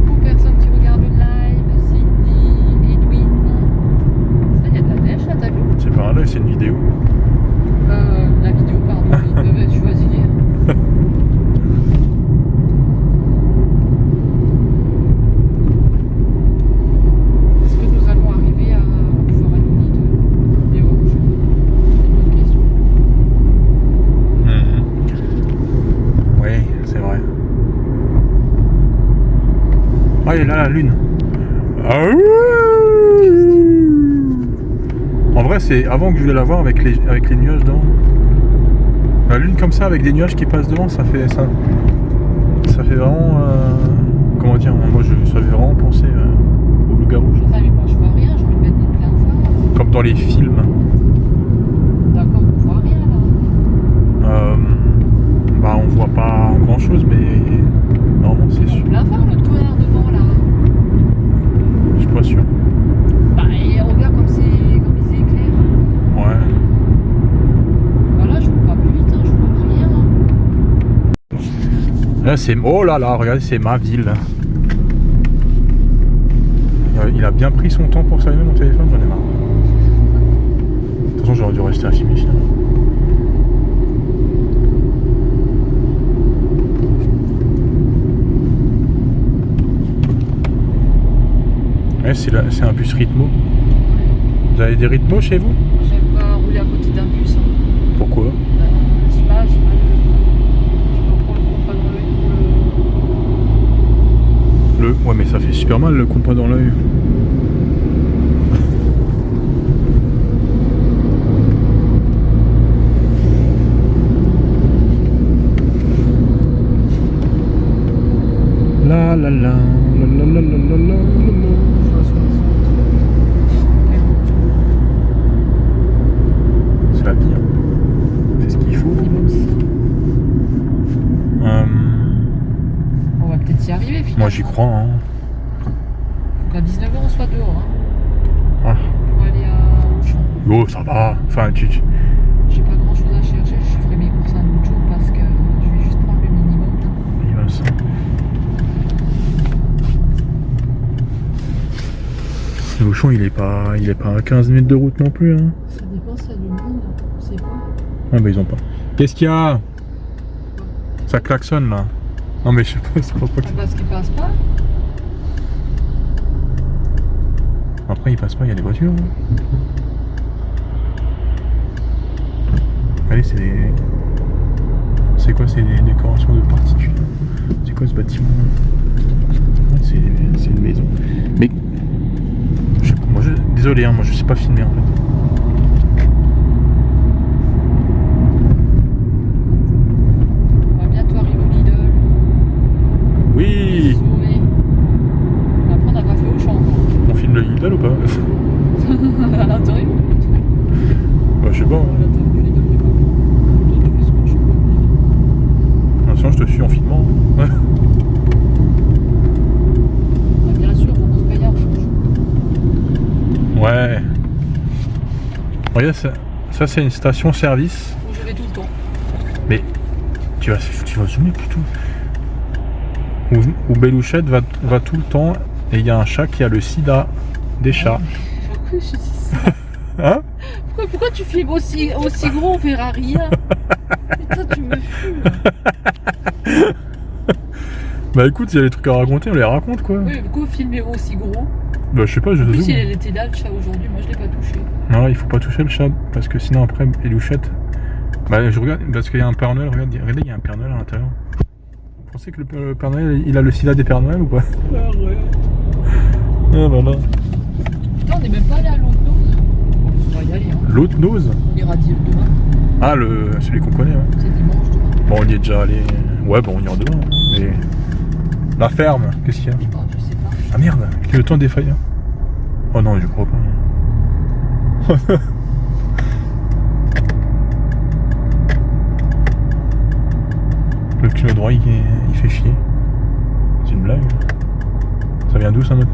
Coucou personne qui regarde le live, Cindy, Edwin. Ça, il y a de la neige là, t'as vu? C'est pas un live, c'est une vidéo. La vidéo, pardon, il devait choisir. Est-ce que nous allons arriver à pouvoir être unis de Rouge? C'est une bonne question. Oui, c'est vrai. Ah, il est là la lune. Ah, ouh. En vrai, c'est avant que je voulais la voir avec les nuages devant. La lune comme ça avec des nuages qui passent devant, ça fait vraiment comment dire, moi ça fait vraiment penser au loup-garou, genre. Putain, mais moi je vois rien, j'ai envie de mettre des pleins phare. Comme dans les films. D'accord, on voit rien là. Bah on voit pas grand chose, mais normalement c'est sûr. Plein phare l'autre connard devant là. Je suis pas sûr. Bah et regarde comme ils éclairent. Ouais. Voilà, je vois pas plus vite, hein, je vois rien. Là c'est. Oh là là, regardez, c'est ma ville. Il a bien pris son temps pour s'allumer mon téléphone, j'en ai marre. De toute façon j'aurais dû rester à filmer finalement. Ouais, c'est un bus rythmo. Vous avez des rythmos chez vous? J'aime pas rouler à côté d'un bus. Hein. Pourquoi? Je sais pas, je peux prendre le compas dans l'œil pour Ouais, mais ça fait super mal le compas dans l'œil. La la la la la la la la la. C'est la vie, hein. C'est ce qu'il faut. On va peut-être y arriver finalement. Moi j'y crois, hein. Faut qu'à 19h on soit dehors. Hein, Ah. pour aller à Auchan. Oh, ça va. Enfin, J'ai pas grand chose à chercher, je ferai mes courses un autre jour parce que je vais juste prendre le minimum. Là. il va ça. Le Auchan, il est pas à 15 minutes de route non plus, hein. Ça dépend s'il y a du monde, on sait pas. Ah bah ils ont pas. Qu'est-ce qu'il y a? Ça klaxonne là. Non mais je sais pas, je pense pas que... Parce qu'ils passent pas. Après ils passent pas, il y a des voitures. Hein. Allez, c'est des... C'est quoi? C'est des décorations de particules. C'est quoi ce bâtiment? Ouais, c'est une maison. Mais... Je sais pas, moi Désolé, hein, moi je sais pas filmer en fait. On va bientôt arriver au Lidl. Oui. Sauvé. Après, on n'a pas fait au champ encore. On filme le Lidl ou pas? À l'intérieur. Bah je sais pas. À Hein. l'intérieur du Lidl, j'ai pas vu. Toi, tu fais ce que tu veux. Attention, je te suis en filmant. Ouais. Ah, bien sûr, on se paye un peu. Ouais. Regarde, ça c'est une station-service. Où je vais tout le temps. Mais tu vas zoomer plutôt. Où Belouchette va tout le temps et il y a un chat qui a le sida des chats. Pourquoi je dis ça? Hein? Pourquoi tu filmes aussi gros, on verra rien? Putain, tu me fumes. Bah écoute, il y a des trucs à raconter, on les raconte quoi. Oui, mais pourquoi filmer aussi gros? Bah je sais pas, je En plus, zoome. il était là, le chat, aujourd'hui. Moi, je l'ai pas touché. Non, il faut pas toucher le chat parce que sinon après Belouchette. Bah je regarde parce qu'il y a un Père Noël, regardez, il y a un Père Noël à l'intérieur. Vous pensez que le Père Noël il a le sida des Pères Noël ou pas? Ouais. Ah voilà. Putain, on n'est même pas allé à l'autre nose. On va y aller, hein. L'autre nose. On ira dire demain. Ah celui qu'on connaît, ouais. C'est dimanche demain. Bon on y est déjà allé. Ouais bon on ira demain. Hein. Mais. La ferme, qu'est-ce qu'il y a? Ah, je sais pas. Ah merde, que le temps défaillant. Oh non, je crois pas. Le climat droit il fait chier. C'est une blague. Ça vient d'où ça maintenant?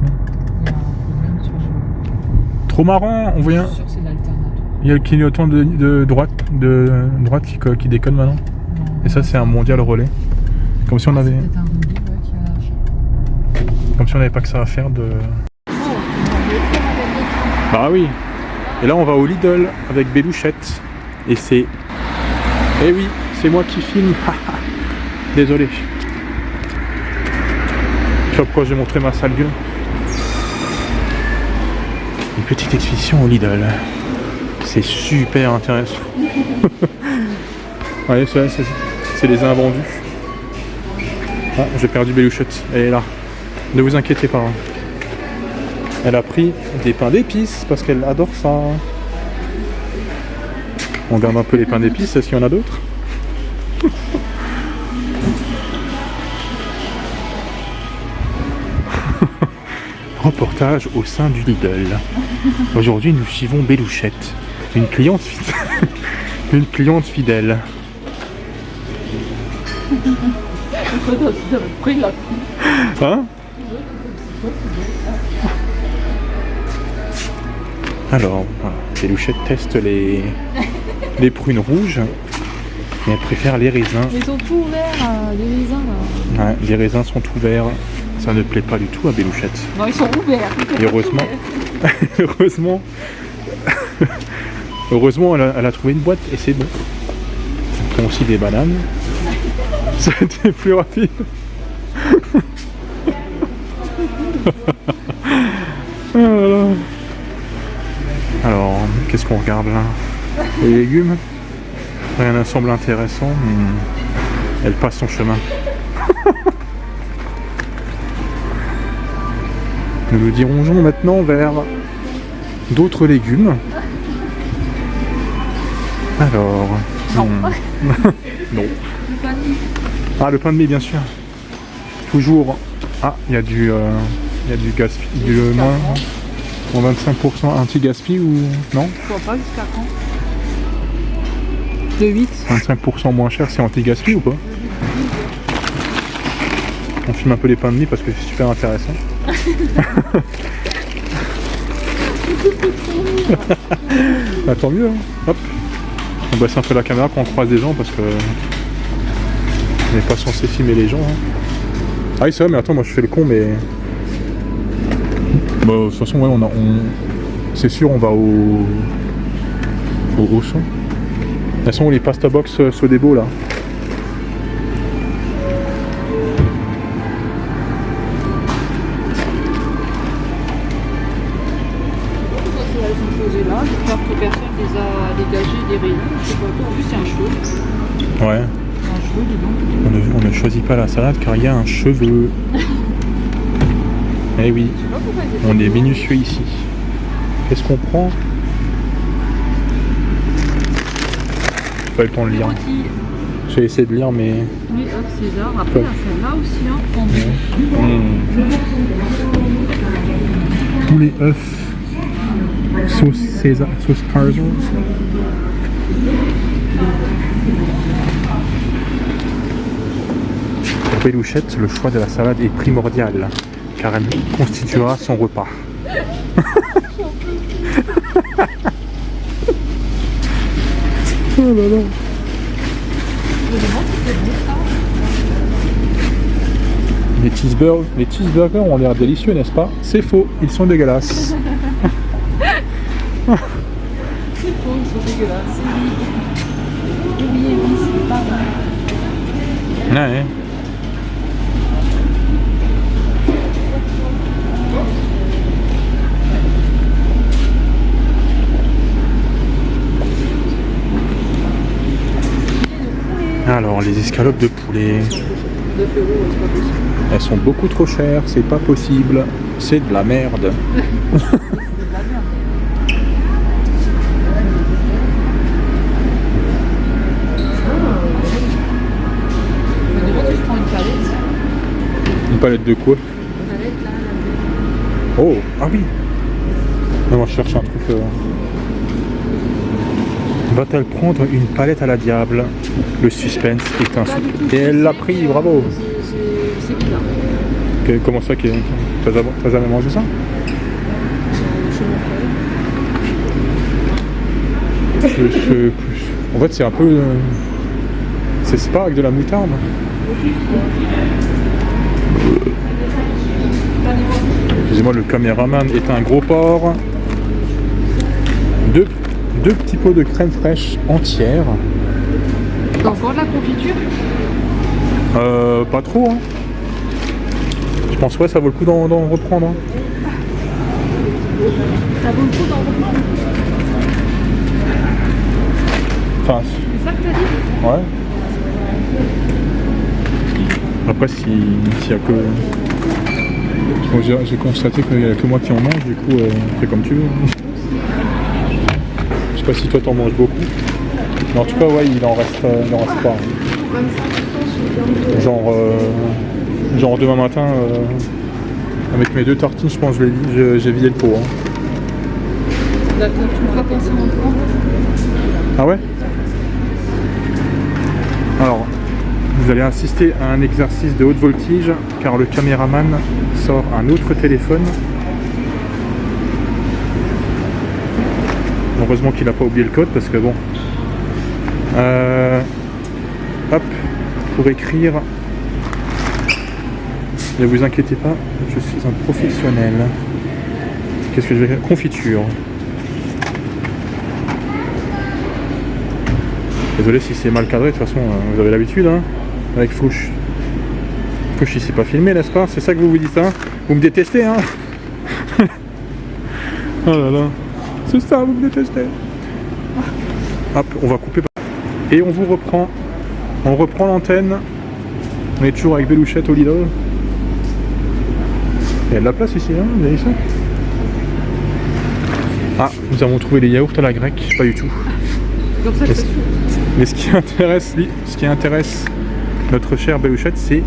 Il y a un problème sur le. Trop marrant, on voit Je un. suis sûr que c'est l'alternateur. Il y a le clignotant de droite qui déconne maintenant. Non. Et ça c'est un mondial relais. Comme si on avait. C'est peut-être un relais, ouais, qui a lâché. Comme si on n'avait pas que ça à faire de. Bah oui. Et là on va au Lidl avec Belouchette. Et c'est. Eh oui, c'est moi qui filme. Désolé. Je sais pas pourquoi j'ai montré ma sale gueule. Une petite expédition au Lidl. C'est super intéressant. Ouais, c'est les invendus. Ah, j'ai perdu Belouchette. Elle est là. Ne vous inquiétez pas. Elle a pris des pains d'épices parce qu'elle adore ça. On regarde un peu les pains d'épices. Est-ce qu'il y en a d'autres? Reportage au sein du Lidl. Aujourd'hui, nous suivons Belouchette, une cliente fidèle. Une cliente fidèle. Hein? Alors, voilà, Belouchette teste les prunes rouges. Et elle préfère les raisins. Ils sont tout ouverts, les raisins là. Ouais, les raisins sont ouverts. Ça ne plaît pas du tout à Belouchette. Non, ils sont ouverts. Et heureusement, heureusement, elle a trouvé une boîte et c'est bon. On prend aussi des bananes. Ça a été plus rapide. Voilà. Alors, qu'est-ce qu'on regarde là? Les légumes. Rien ne semble intéressant. Elle passe son chemin. Nous nous dirigeons maintenant vers d'autres légumes. Alors. Non. Non. Ah, le pain de mie, bien sûr. Toujours. Ah, il y a du gaspille. Du moins. En 25% anti-gaspi ou. Non? Je vois pas jusqu'à quand. De 8. 25% moins cher, c'est anti-gaspi ou pas? On filme un peu les pains de mie parce que c'est super intéressant. Bah, tant mieux, hein. Hop. On baisse un peu la caméra quand on croise des gens parce que on n'est pas censé filmer les gens. Hein. Ah oui c'est vrai, mais attends, moi je fais le con, mais bah, de toute façon ouais, c'est sûr on va au Auchan. Elles sont où les pasta box Sodebo là? Elles sont posées là, j'espère que personne les a dégagées des rayons. Je sais pas quoi. En plus, il y a un cheveu. Ouais. Un cheveu, dis donc. On ne choisit pas la salade car il y a un cheveu. Eh oui, Je sais pas pourquoi elles étaient on est dehors. minutieux ici. Qu'est-ce qu'on prend? J'ai pas eu le temps de lire. J'ai essayé de lire, mais... Oui, œufs César. Après, il y a celle-là aussi, hein, en Poulet œufs. Sauce César. Sauce Kaiser. Pour Bélouchette, le choix de la salade est primordial, car elle constituera son repas. Oh là là. Les cheeseburgers ont l'air délicieux, n'est-ce pas? C'est faux, ils sont dégueulasses. C'est faux, ils sont dégueulasses. Oui, c'est pas mal. Ouais. Alors, les escalopes de poulet. 9 €, c'est pas possible. Elles sont beaucoup trop chères, c'est pas possible. C'est de la merde. C'est de la merde. Je me demande si je prends une palette. Une palette de quoi? Une palette là, Oh, ah oui. Non, moi je cherche un truc. Va-t-elle prendre une palette à la diable? Le suspense est un... Et elle l'a pris, bravo. C'est bizarre. Comment ça, t'as jamais mangé ça? Chez mon frère. En fait, c'est un peu... C'est pas avec de la moutarde. Excusez-moi, le caméraman est un gros porc. Deux petits pots de crème fraîche entière. T'as encore de la confiture? Pas trop, hein. Je pense que ouais, ça vaut le coup d'en reprendre. Hein. Ça vaut le coup d'en reprendre. Enfin, C'est ça que t'as dit? ouais. Après, s'il y a que... Bon, j'ai constaté qu'il n'y a que moi qui en mange, du coup, fais comme tu veux. Je sais pas si toi t'en manges beaucoup. Mais en tout cas, ouais, il en reste pas. Hein. Genre demain matin, avec mes 2 tartines, je pense que j'ai vidé le pot. Hein. D'accord, tu me feras penser en prendre. Ah ouais? Alors, vous allez assister à un exercice de haute voltige, car le caméraman sort un autre téléphone. Heureusement qu'il n'a pas oublié le code, parce que bon... hop, pour écrire... Ne vous inquiétez pas, je suis un professionnel. Qu'est-ce que je vais faire? Confiture. Désolé si c'est mal cadré, de toute façon, vous avez l'habitude, hein, avec Fouche. Fouche, il s'est pas filmé, n'est-ce pas? C'est ça que vous vous dites, hein? Vous me détestez, hein? Oh là là. C'est ça, vous me détestez. Hop, on va couper. Et on vous reprend. On reprend l'antenne. On est toujours avec Bélouchette au Lidl. Il y a de la place ici, hein, vous avez ça? Ah, nous avons trouvé les yaourts à la grecque, pas du tout. C'est comme ça que ça se fait. Mais ce qui intéresse notre chère Bélouchette, c'est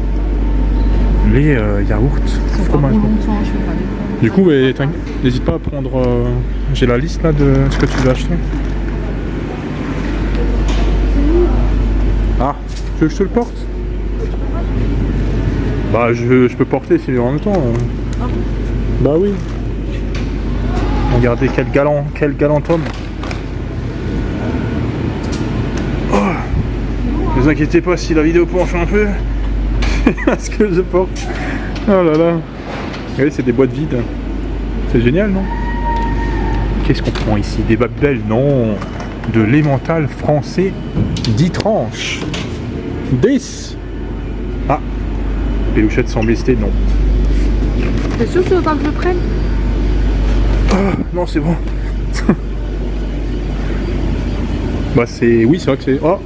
les yaourts. Ils sont pas fromage. bon longtemps, je vais pas les prendre. Du coup, n'hésite pas à prendre... j'ai la liste là de ce que tu veux acheter. Ah, tu veux que je te le porte? Bah, je peux porter si en même temps. Ah bon? Bah oui. Regardez quel galant homme. Oh, ne vous inquiétez pas si la vidéo penche un peu. C'est ce que je porte. Oh là là. Regardez, c'est des boîtes vides. C'est génial, non? Qu'est-ce qu'on prend ici? Des babelles? Non. De l'emmental français 10 tranches. 10. Ah. Bélouchette semble hésiter, non. T'es sûr que tu veux pas que je le prenne? Non, c'est bon. Bah c'est... Oui, c'est vrai que c'est... Oh,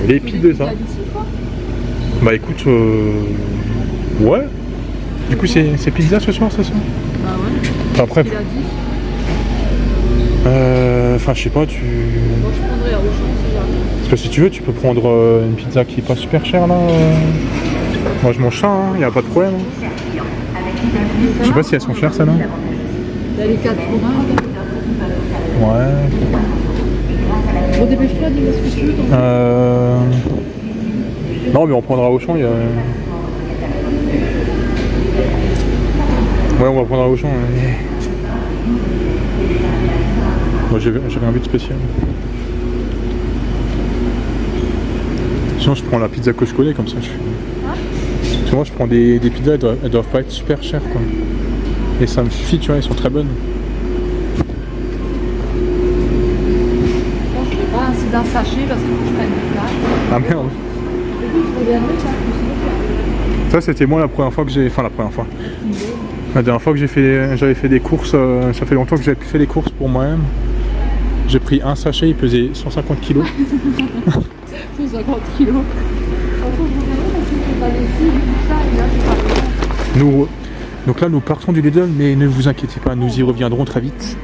l'épi de ça. Bah écoute, ouais. Du coup c'est pizza ce soir, c'est ça? Bah ouais. Après, Il a dit. Enfin, je sais pas, tu... Moi je prendrais à Auchan si jamais. Parce que si tu veux, tu peux prendre une pizza qui est pas super chère là. Moi je mange ça, hein, y a pas de problème. Je sais pas si elles sont chères celles-là. Là les 4 fromages. Ouais. Bon dépêche-toi, dis-moi ce que tu veux. Donc. Non mais on prendra au champ, il y a... Ouais, on va prendre à Auchan. Moi j'avais un but spécial. Sinon je prends la pizza que je connais comme ça je fais. Parce que moi je prends des pizzas, elles doivent pas être super chères quoi. Et ça me suffit, tu vois, elles sont très bonnes. Je fais pas c'est d'un sachet parce qu'il faut que je prenne du plat. Ah merde. Ça c'était moi la première fois que j'ai... Enfin la première fois. La dernière fois que j'avais fait des courses, ça fait longtemps que j'avais fait les courses pour moi-même. J'ai pris un sachet, il pesait 150 kilos. 150 kilos. Donc là nous partons du Lidl, mais ne vous inquiétez pas, nous y reviendrons très vite.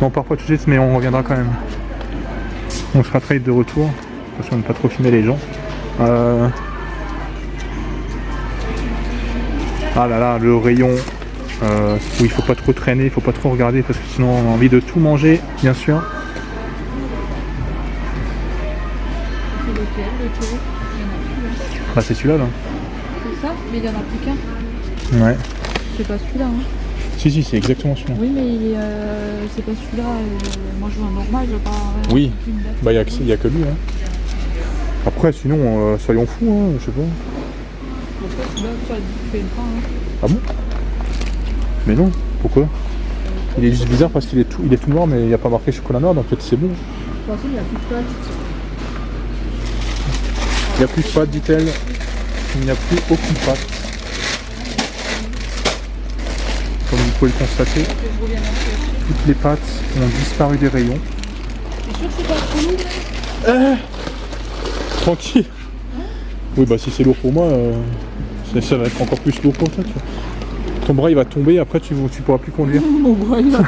Non, on part pas tout de suite, mais on reviendra quand même. On sera très vite de retour, parce qu'on ne pas trop filmer les gens. Ah là là, le rayon où il faut pas trop traîner, il faut pas trop regarder parce que sinon on a envie de tout manger, bien sûr. C'est lequel, le taureau? Il y en a plus là. Bah c'est celui-là là. C'est ça? Mais il y en a plus qu'un. Ouais. C'est pas celui-là. Hein. Si c'est exactement celui-là. Oui mais c'est pas celui-là. Moi je veux un normal, je veux pas. Oui. Bah il y a que lui. Hein. Après sinon soyons fous, hein, je sais pas. Pourquoi celui-là tu fais une fin hein. Ah bon? Mais non, pourquoi? Il est juste bizarre parce qu'il est tout noir mais il n'y a pas marqué chocolat noir donc peut-être c'est bon. De toute façon il n'y a plus de pâtes. Il n'y a plus de pâtes, dit-elle. Il n'y a plus aucune pâte. Comme vous pouvez le constater, toutes les pâtes ont disparu des rayons. T'es sûr que c'est pas trop lourd? Tranquille. Oui bah si c'est lourd pour moi, ça va être encore plus lourd pour toi. Tu vois. Ton bras il va tomber, après tu pourras plus conduire. Mon bras il va.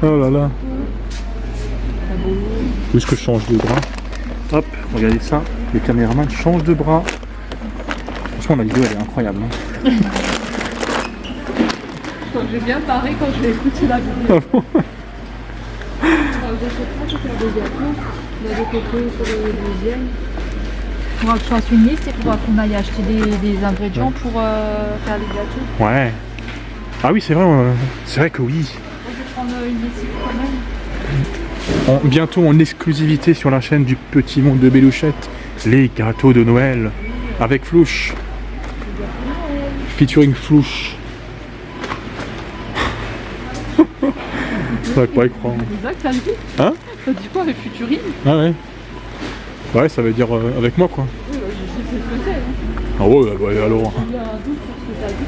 Oh là là. Où est-ce que je change de bras? Hop, regardez ça, le caméraman change de bras. Franchement la vidéo elle est incroyable. Hein. J'ai bien paré quand je vais écouter la vidéo. Ah bon? J'achète ça pour faire des gâteaux. Il y a des copeaux sur le deuxième. Il faudra que je fasse une liste et il faudra qu'on aille acheter des ingrédients pour faire les gâteaux. Ouais. Ah oui c'est vrai que oui. Moi, je vais prendre une liste quand même. Bientôt en exclusivité sur la chaîne du Petit Monde de Bélouchette, les gâteaux de Noël avec Flouche. Featuring Flouche. Ça va pas y croire. Exact, t'as dit? Hein? T'as dit quoi avec Futurine? Ah ouais. Ouais, ça veut dire avec moi quoi. Oui, bah, je sais ce que c'est. Hein. Ah ouais, bah, alors. Il y a un doute sur ce que t'as dit.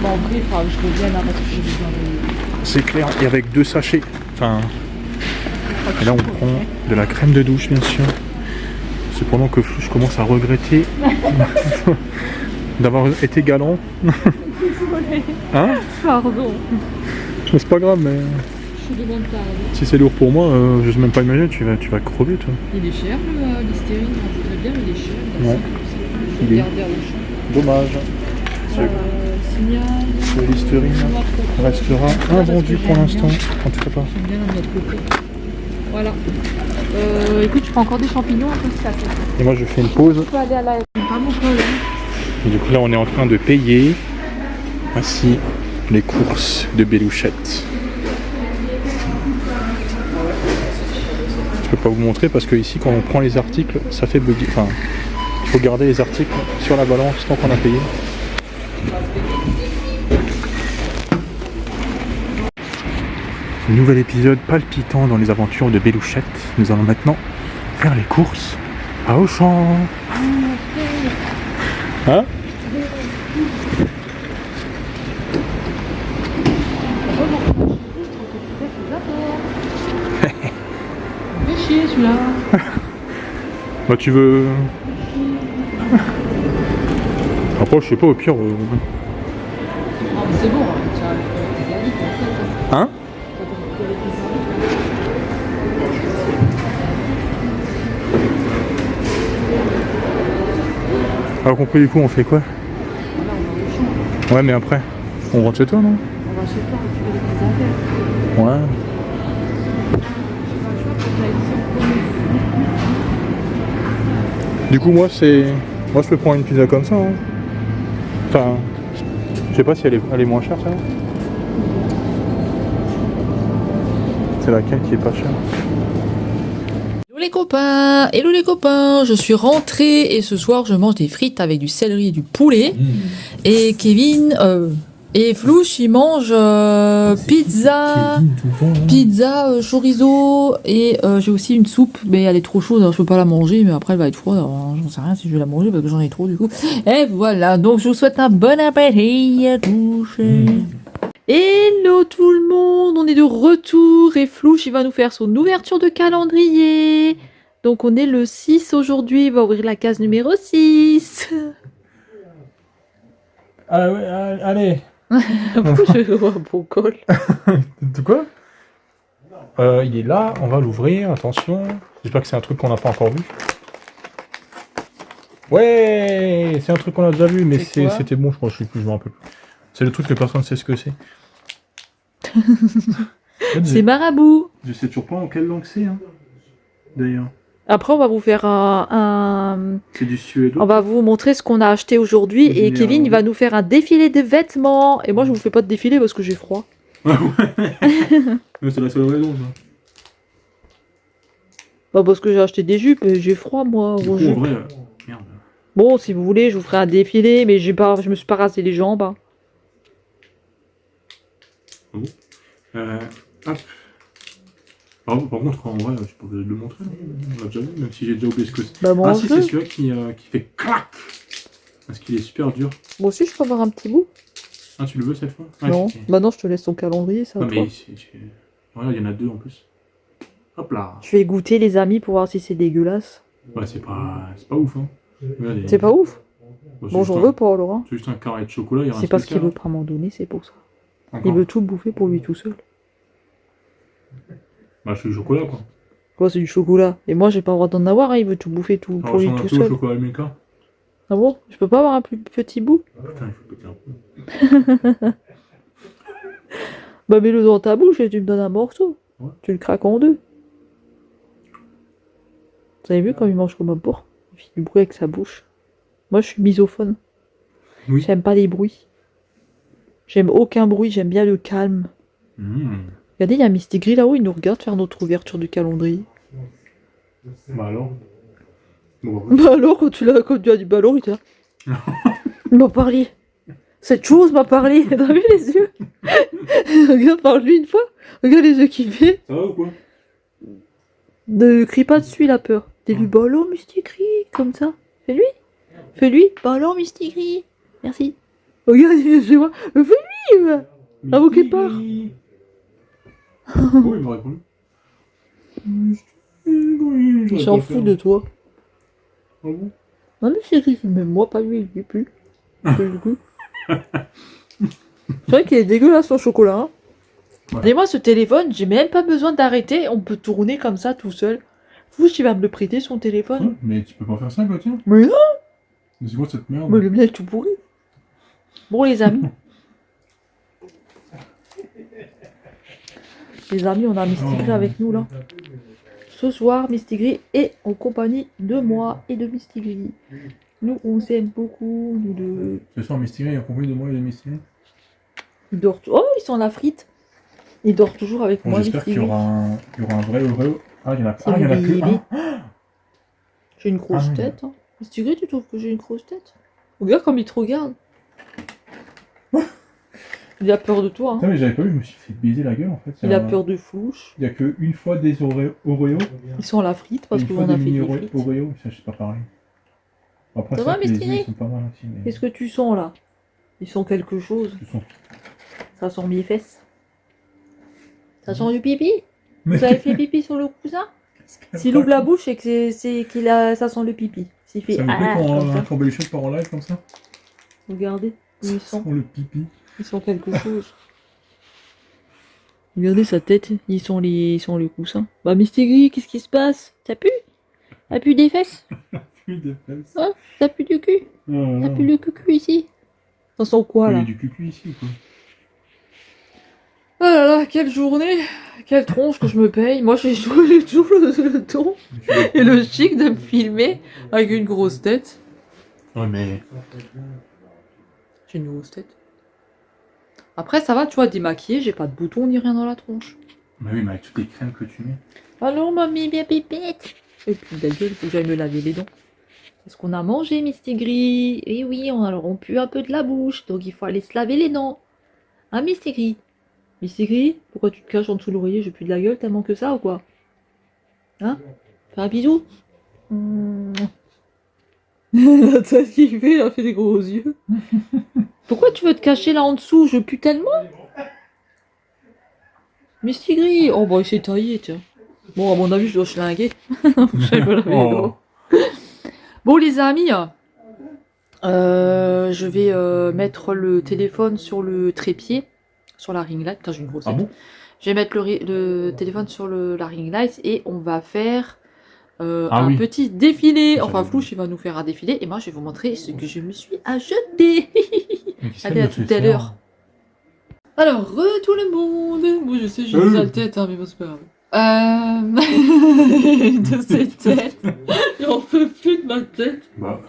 Bon, en vrai, il faudra que je revienne parce que j'ai besoin de. C'est clair, et avec 2 sachets. Enfin. Et là on prend de la crème de douche bien sûr. Cependant que Flouche commence à regretter d'avoir été galant. Hein? Pardon. C'est pas grave mais. Je demande pas. Si c'est lourd pour moi, je sais même pas imaginer, tu vas crever toi. Il est cher le Listerine, je voudrais bien, mais il est cher. Ouais. Je Il vais est- regarder à Auchan. Dommage. Signal. Le Listerine restera invendu pour l'instant. En tout cas pas. J'aime bien la mettre de côté. Voilà. Écoute, je prends encore des champignons un peu si ça fait. Et moi je fais une pause. Je peux aller à la. Pas mon problème. Et du coup là on est en train de payer. Voici les courses de Bélouchette. Je peux pas vous montrer parce que ici quand on prend les articles ça fait bugger. Enfin il faut garder les articles sur la balance tant qu'on a payé. Nouvel épisode palpitant dans les aventures de Bélouchette. Nous allons maintenant faire les courses à Auchan. Hein? Fais chier celui-là. Bah tu veux... Après je sais pas au pire... Ah, mais c'est bon, hein. Hein? Alors compris, du coup, on fait quoi? Voilà, on va au champ. Ouais, mais après, on rentre chez toi, non? On va chez toi récupérer des petites affaires. Ouais. Du coup, moi, je peux prendre une pizza comme ça. Hein. Enfin, je sais pas si elle est moins chère, ça. C'est laquelle qui est pas chère? Hello les copains, je suis rentrée et ce soir je mange des frites avec du céleri et du poulet. Et Kevin et Flouche ils mangent pizza, chorizo et j'ai aussi une soupe mais elle est trop chaude, alors je peux pas la manger mais après elle va être froide, alors j'en sais rien si je vais la manger parce que j'en ai trop du coup. Et voilà, donc je vous souhaite un bon appétit à tous. Hello tout le monde, on est de retour et Flouche il va nous faire son ouverture de calendrier. Donc on est le 6 aujourd'hui, il va ouvrir la case numéro 6. Ah ouais, allez. Pourquoi je vois un beau col? De quoi? Il est là, on va l'ouvrir, attention. J'espère que c'est un truc qu'on n'a pas encore vu. Ouais, c'est un truc qu'on a déjà vu, mais c'était bon, je crois, je me rappelle plus. C'est le truc que personne ne sait ce que c'est. C'est Marabout. Je sais toujours pas en quelle langue c'est, hein, d'ailleurs. Après on va vous faire un... C'est du suédois. On va vous montrer ce qu'on a acheté aujourd'hui et Kevin il va nous faire un défilé de vêtements. Et moi je vous fais pas de défilé parce que j'ai froid. Ah ouais. C'est la seule raison, ça. Bah parce que j'ai acheté des jupes et j'ai froid moi. Du coup, en vrai, merde. Bon si vous voulez je vous ferai un défilé mais je me suis pas rasé les jambes. Hein. Hop. Par contre, en vrai, je peux le montrer, on l'a déjà vu, même si j'ai déjà oublié ce que c'est. Bah, ah si, c'est celui-là qui fait clac. Parce qu'il est super dur. Moi aussi je peux avoir un petit bout. Ah, tu le veux cette fois? Non, bah non, je te laisse ton calendrier, ça. Non, mais regarde, il y en a deux en plus. Hop là. Je vais goûter les amis pour voir si c'est dégueulasse. Ouais, c'est pas ouf, hein. Regardez. C'est pas ouf. Bon, Bon, j'en veux pas, Laurent. C'est juste un carré de chocolat. C'est parce qu'il veut pas m'en donner, c'est pour ça. Encore. Il veut tout bouffer pour lui tout seul. Bah, c'est du chocolat, quoi. Quoi, c'est du chocolat? Et moi, j'ai pas le droit d'en avoir, hein. Il veut tout bouffer tout pour lui tout seul. Chocolat Milka. Ah bon? Je peux pas avoir un plus petit bout? Putain, il faut péter un peu. Bah, mets-le dans ta bouche et tu me donnes un morceau. Ouais. Tu le craques en deux. Vous avez vu quand il mange comme un porc? Il fait du bruit avec sa bouche. Moi, je suis misophone. Oui. J'aime pas les bruits. J'aime aucun bruit, j'aime bien le calme. Regardez, il y a Misty Gris là-haut, il nous regarde faire notre ouverture du calendrier. Bah alors. Bon, Bah alors, quand tu as dit bah alors, il était là. Il m'a parlé. Cette chose m'a parlé. T'as vu les yeux? Regarde, parle-lui une fois. Regarde les yeux qu'il fait. Ça va ou quoi? Ne crie pas dessus, il a peur. Dis-lui, bah alors, Misty Gris, comme ça. Fais-lui. Fais-lui. Bah alors, Misty Gris. Merci. Regarde, il vient chez moi. Fais-lui. Avant qu'il part. Oh, il m'a répondu. Il s'en fout de toi. Ah bon? Non mais chérie, même moi pas lui, il est plus. Du coup. C'est vrai qu'il est dégueulasse son chocolat. Hein. Ouais. Et moi ce téléphone, j'ai même pas besoin d'arrêter, on peut tourner comme ça tout seul. Vous, tu vas me le prêter son téléphone? Ouais, mais tu peux pas faire ça, quoi, tiens. Mais non! Mais c'est quoi cette merde? Mais le mien est tout pourri. Bon les amis. Les amis, on a Misty Gris avec nous là. Ce soir, Misty Gris est en compagnie de moi et de Misty Gris. Nous, on s'aime beaucoup, nous deux. Ce soir, Misty Gris est en compagnie de moi et de Misty Gris. Ils dorment. Oh, ils sont à la frite. Ils dorment toujours avec moi. J'espère qu'il y aura un vrai Oreo. Ah, il y en a pas. Il y en a que un. J'ai une grosse tête. Hein. Misty Gris, tu trouves que j'ai une grosse tête? Regarde comme il te regarde. Il a peur de toi. Hein. Non, mais j'avais pas vu, je me suis fait baiser la gueule en fait. Il a peur de Flouche. Il y a qu'une fois des Oreo. Ils sont à la frite parce qu'on a fait des frites. Oreo, ça c'est pas pareil. Après, ça va, les Misty Gris? ils sont pas mal aussi. Mais... Qu'est-ce que tu sens là? Ils sont quelque chose. Ça sent mes fesses. Ça sent du pipi? Vous avez fait pipi sur le cousin? S'il ouvre la bouche, c'est que ça sent le pipi. S'il fait ça me plaît quand Belluchon part en live comme ça. Regardez, ils sont. Le pipi. Ils sont quelque chose. Regardez sa tête, ils sont les coussins. Bah Misty Gris, qu'est-ce qui se passe? Ça pue? Ça pue des fesses? Plus de fesses. Hein? T'as plus du cul? Oh T'as plus le cucu ici? Ça sent quoi Il y là? a du cucu ici, quoi. Oh là là, quelle journée! Quelle tronche que je me paye! Moi j'ai toujours le ton et le chic de me filmer avec une grosse tête. Ouais, mais. J'ai une grosse tête. Après ça va, tu vois, démaquillée, j'ai pas de boutons ni rien dans la tronche. Bah oui, mais avec toutes les crèmes que tu mets. Alors mamie, bien pépette! Et puis la gueule, faut que j'aille me laver les dents. Qu'est-ce qu'on a mangé, Mistigris? Eh oui, on a rompu un peu de la bouche, donc il faut aller se laver les dents. Hein, Mistigris? Mistigris, pourquoi tu te caches en dessous de l'oreiller? J'ai plus de la gueule tellement que ça ou quoi? Hein? Fais un bisou? La tête qui fait, elle fait des gros yeux. Pourquoi tu veux te cacher là en dessous? Je pue tellement. Mistigris! Oh bah il s'est taillé, tiens. Bon, à mon avis, je dois schlinguer. J'aille me laver les dents. Bon les amis, je vais mettre le téléphone sur le trépied, sur la ring light. Putain, j'ai une grosse tête. Ah bon? Je vais mettre le téléphone sur la ring light et on va faire un oui. petit défilé. Ça, Enfin, j'avais Flouche, il va nous faire un défilé et moi, je vais vous montrer ce que je me suis acheté. Mais qu'est-ce Allez, qu'elle à me fait tout à faire l'heure. Alors, tout le monde. Moi, je sais, j'ai une sale tête, hein, mais bon, c'est pas grave. De cette tête. J'en peux plus de ma tête. Bah.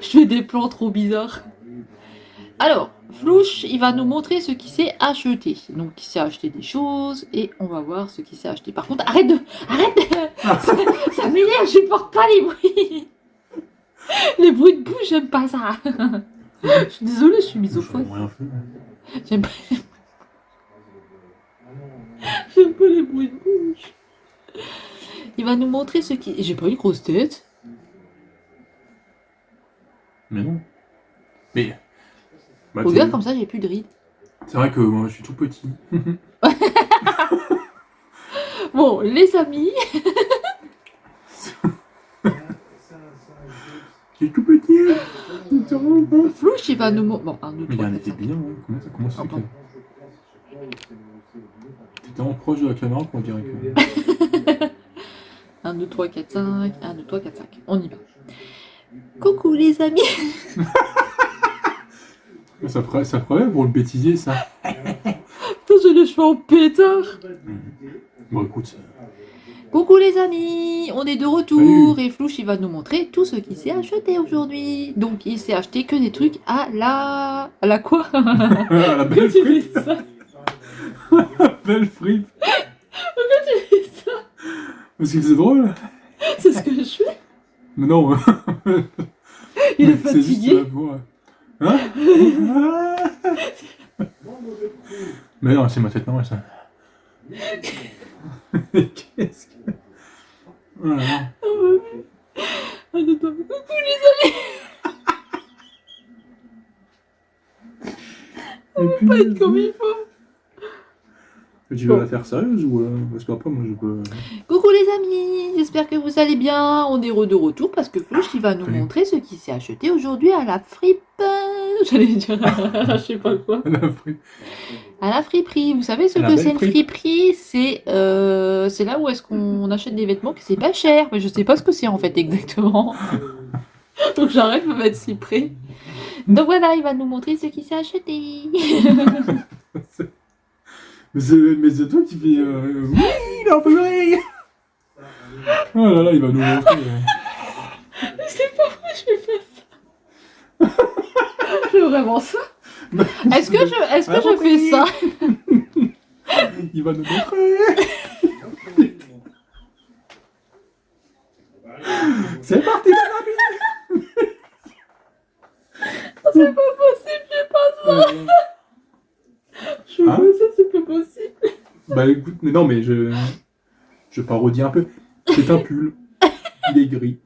Je fais des plans trop bizarres. Alors, Flouche, il va nous montrer ce qu'il s'est acheté. Donc, il s'est acheté des choses et on va voir ce qu'il s'est acheté. Par contre, arrête ça m'énerve, je supporte pas les bruits. Les bruits de bouche, j'aime pas ça. Je suis désolée, je suis misophone. Rien fait. J'aime pas... J'aime pas les bruits de bouche. Il va nous montrer ce qui... J'ai pas une grosse tête. Mais non. Mais. Bah, Regarde, comme ça, j'ai plus de rides. c'est vrai que moi je suis tout petit. Bon, les amis... Je suis tout petit. Flouche, il va nous montrer... Bon, un, deux, Mais il y trois, a un quatre, été cinq. bien, hein. Comment ça commence? Ah, pardon. T'es tellement proche de la caméra qu'on dirait que. 1, 2, 3, 4, 5. 1, 2, 3, 4, 5. On y va. Coucou les amis. Ça ferait bien pour le bêtisier, ça. Putain, j'ai les cheveux en pétard. Bon, écoute. Coucou les amis. On est de retour. Et Flouche, il va nous montrer tout ce qu'il s'est acheté aujourd'hui. Donc, il s'est acheté que des trucs à la... À la quoi? La belle Tu fais frite. ça? Belle frite. Pourquoi tu fais ça? Parce que c'est drôle. C'est ce que je fais. Mais non. Il est C'est juste fatigué. la voix. Hein? Mais non, c'est ma tête normale, ça. Qu'est-ce que... Oh là là. Un, deux, trois. Coucou les amis. On peut Pas être comme il faut. Tu veux la faire sérieuse ou... Parce qu'après, moi, je peux... Coucou les amis, j'espère que vous allez bien. On est de retour parce que Flouche il va nous Salut. montrer ce qu'il s'est acheté aujourd'hui à la fripe. J'allais dire, je sais pas quoi. La frite. À la friperie. Vous savez ce La que belle c'est une fripe. friperie? C'est là où est-ce qu'on achète des vêtements que c'est pas cher. Mais je sais pas ce que c'est en fait exactement. Donc j'arrête de me mettre si près. Donc voilà, il va nous montrer ce qu'il s'est acheté. Mais c'est toi qui fais... Oui, il en peut rien. Oh là là, il va nous montrer... C'est pas moi, je vais faire ça. Je fais vraiment ça. Est-ce que je fais ça? Il va nous montrer. C'est parti, mon ami. C'est pas possible, je fais pas ça. Je fais Hein? pas ça, c'est pas possible. Bah écoute, mais non, mais je parodie un peu. C'est un pull. Il est gris.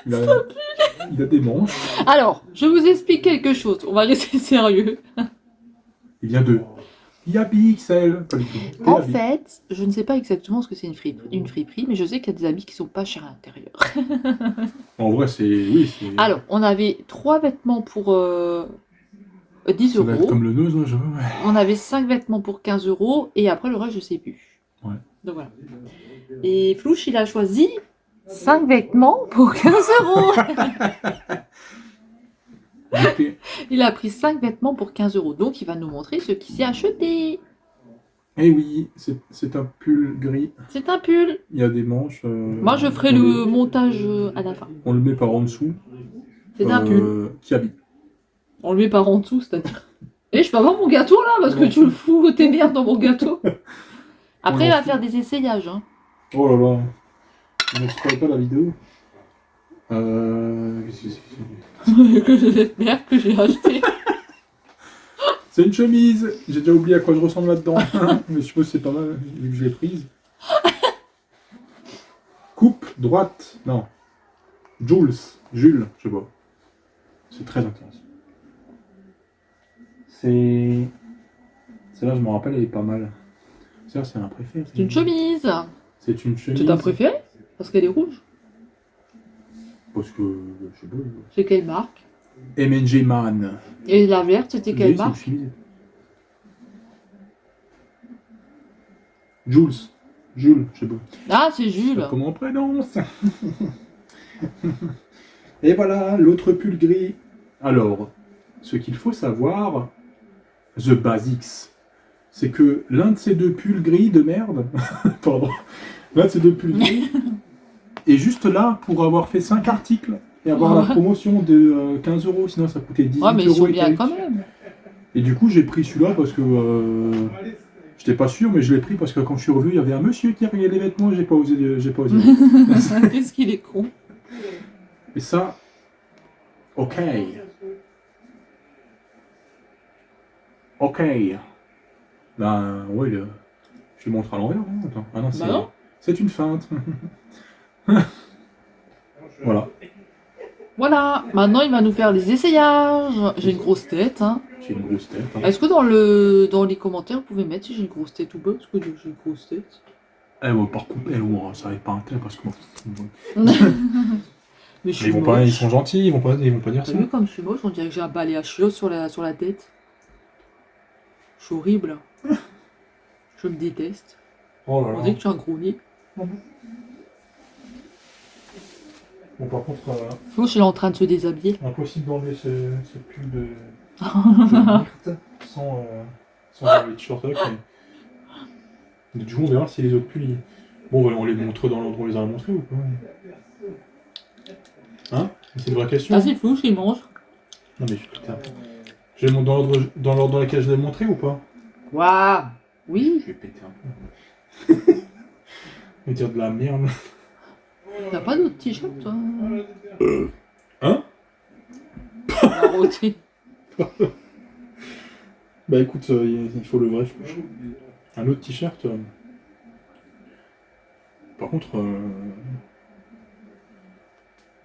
Il a des manches. Alors, je vous explique quelque chose. On va rester sérieux. Il vient de... Il y a BXL. Pas du tout. En TAB. fait, je ne sais pas exactement ce que c'est une friperie, mais je sais qu'il y a des habits qui sont pas chers à l'intérieur. En vrai, c'est... Oui, c'est... Alors, on avait 3 vêtements pour 10 Ça va être euros. comme le nose, ouais. On avait 5 vêtements pour 15 euros. Et après, le reste, je sais plus. Ouais. Donc voilà. Et Flouche, il a choisi 5 vêtements pour 15 euros. Il a pris 5 vêtements pour 15 euros. Donc, il va nous montrer ce qu'il s'est acheté. Eh oui, c'est un pull gris. C'est un pull. Il y a des manches. Moi, je ferai le montage à la fin. On le met par en dessous. C'est un pull. Qui habille. On le met par en dessous, c'est-à-dire. Et je peux avoir mon gâteau là, parce que tu le fous tes merdes dans mon gâteau. Après, il va faire des essayages. Hein. Oh là là. On n'exploite pas la vidéo. Qu'est-ce que c'est Que j'espère que j'ai acheté. C'est une chemise. J'ai déjà oublié à quoi je ressemble là-dedans. Mais je suppose que c'est pas mal, vu que je l'ai prise. Coupe droite. Non. Jules, je sais pas. C'est très intense. Celle-là, je me rappelle, elle est pas mal. Celle-là, c'est un préféré. C'est une chemise. C'est une chemise. C'est ta préférée? Parce qu'elle est rouge. Parce que, je sais pas. C'est quelle marque? M&J Man. Et la verte, c'était quelle marque? Jules, je sais pas. Ah, c'est Jules. Comment on prononce? Et voilà, l'autre pull gris. Alors, ce qu'il faut savoir, The Basics, c'est que l'un de ces deux pulls gris de merde, pardon, l'un de ces deux pulls gris est juste là pour avoir fait 5 articles et avoir la promotion de 15 euros, sinon ça coûtait 18 euros. Ouais, mais ils sont bien quelques. quand même. Et du coup, j'ai pris celui-là parce que j'étais pas sûr, mais je l'ai pris parce que quand je suis revenu, il y avait un monsieur qui regardait les vêtements, j'ai pas osé. Qu'est-ce qu'il est con. Et ça, ok. Ok. Ben, ouais, je le montre à l'envers. Hein. Attends. Ah non, Bah non. c'est une feinte. Voilà. Voilà, maintenant il va nous faire les essayages. J'ai une grosse tête. Hein. J'ai une grosse tête. Hein. Est-ce que dans les commentaires, vous pouvez mettre si j'ai une grosse tête ou pas? Parce que j'ai une grosse tête. Eh, on va pas recouper, ça va être pas un tel parce que. Mais je suis ils vont moche. pas, ils sont gentils, ils vont pas dire T'as ça. vu comme je suis moche? On dirait que j'ai un balai à chiottes sur la tête. Je suis horrible. Je me déteste. Oh là On là. dirait que j'ai un gros nez. Bon, par contre, Flouche, il est en train de se déshabiller. impossible d'enlever ce pull de Mirth sans enlever de short avec. Mais du coup, on verra si les autres pulls. Bon, on les montre dans l'ordre où on les a montrés ou pas? Hein? C'est une vraie question. Vas-y, Flouche, il mange. Non, mais putain. Je les montre dans l'ordre dans lequel je les ai montrés ou pas? Waouh! Oui. Je vais péter un peu. Je vais dire de la merde. T'as pas d'autres t-shirts, toi? Hein? Arrêtez. Bah écoute, il faut le vrai, je pense. Un autre t-shirt. Par contre,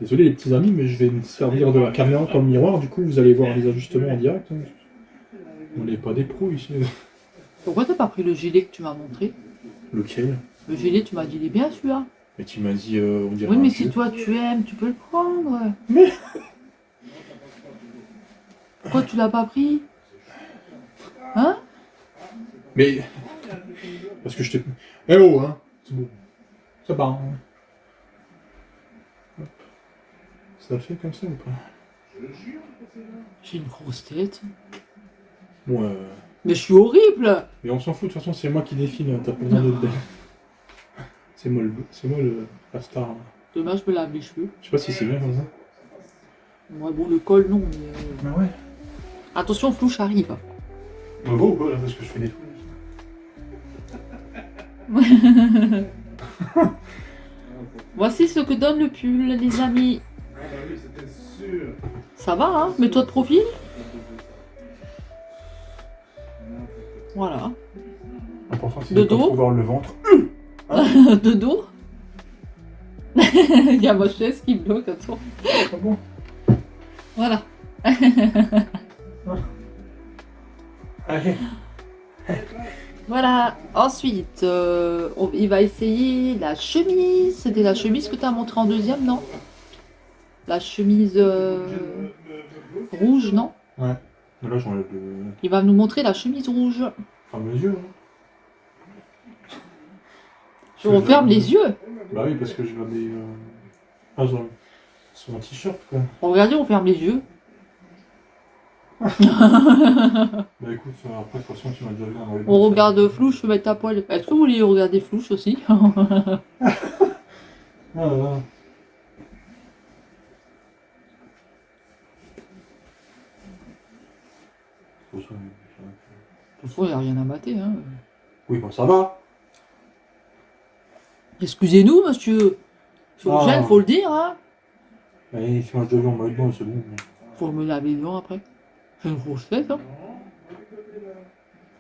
désolé les petits amis, mais je vais me servir de la caméra comme miroir, du coup vous allez voir les ajustements en direct. Hein. On n'est pas des pros ici. Pourquoi t'as pas pris le gilet que tu m'as montré? Lequel? Le gilet, tu m'as dit, il est bien celui-là. Mais tu m'as dit, on dirait. Oui, mais un si vieux. toi tu aimes, tu peux le prendre. Mais... Pourquoi tu l'as pas pris? Hein? Mais. Parce que je t'ai. Eh oh, hein! C'est bon. Ça va. Hein. Hop. Ça fait comme ça ou pas? J'ai une grosse tête. Bon, Mais je suis horrible! mais on s'en fout, de toute façon, c'est moi qui défile, t'as pas besoin d'être belle. C'est moi la star. Dommage, je me lave les cheveux. Je sais pas si c'est bien comme ça. Moi, bon, le col, non, mais. Bah ouais. Attention, Flouche arrive. Bah beau ou pas là, parce que je fais des Voici ce que donne le pull, les amis. Ça va, hein? Mets-toi de profil. Voilà. L'important c'est De de pas dos trop voir le ventre. De dos. Il y a ma chaise qui bloque, attends. Ah bon? Voilà. Allez. Voilà. Ensuite, il va essayer la chemise. C'était la chemise que tu as montré en deuxième, non? La chemise rouge, non? Ouais. Là j'enlève le. Il va nous montrer la chemise rouge. Ferme les yeux. Hein. Je referme les yeux. Bah oui, parce que je vais des. Ah, sur mon t-shirt, quoi. Regardez, on ferme les yeux. Bah écoute, après, de toute façon, tu m'as déjà vu en maillot de bain, On ça- regarde Flouche se mettre à poil. Est-ce que vous voulez regarder Flouche aussi? Ah là là. De toute façon, il n'y a rien à mater. Hein. Oui, bon, ça va. Excusez-nous, monsieur. Sur le Ah. gêne, faut le dire. Hein. Mais tu m'as déjà vu en maillot de bain, c'est bon. Faut me laver les dents après. C'est une grosse fête. Hein.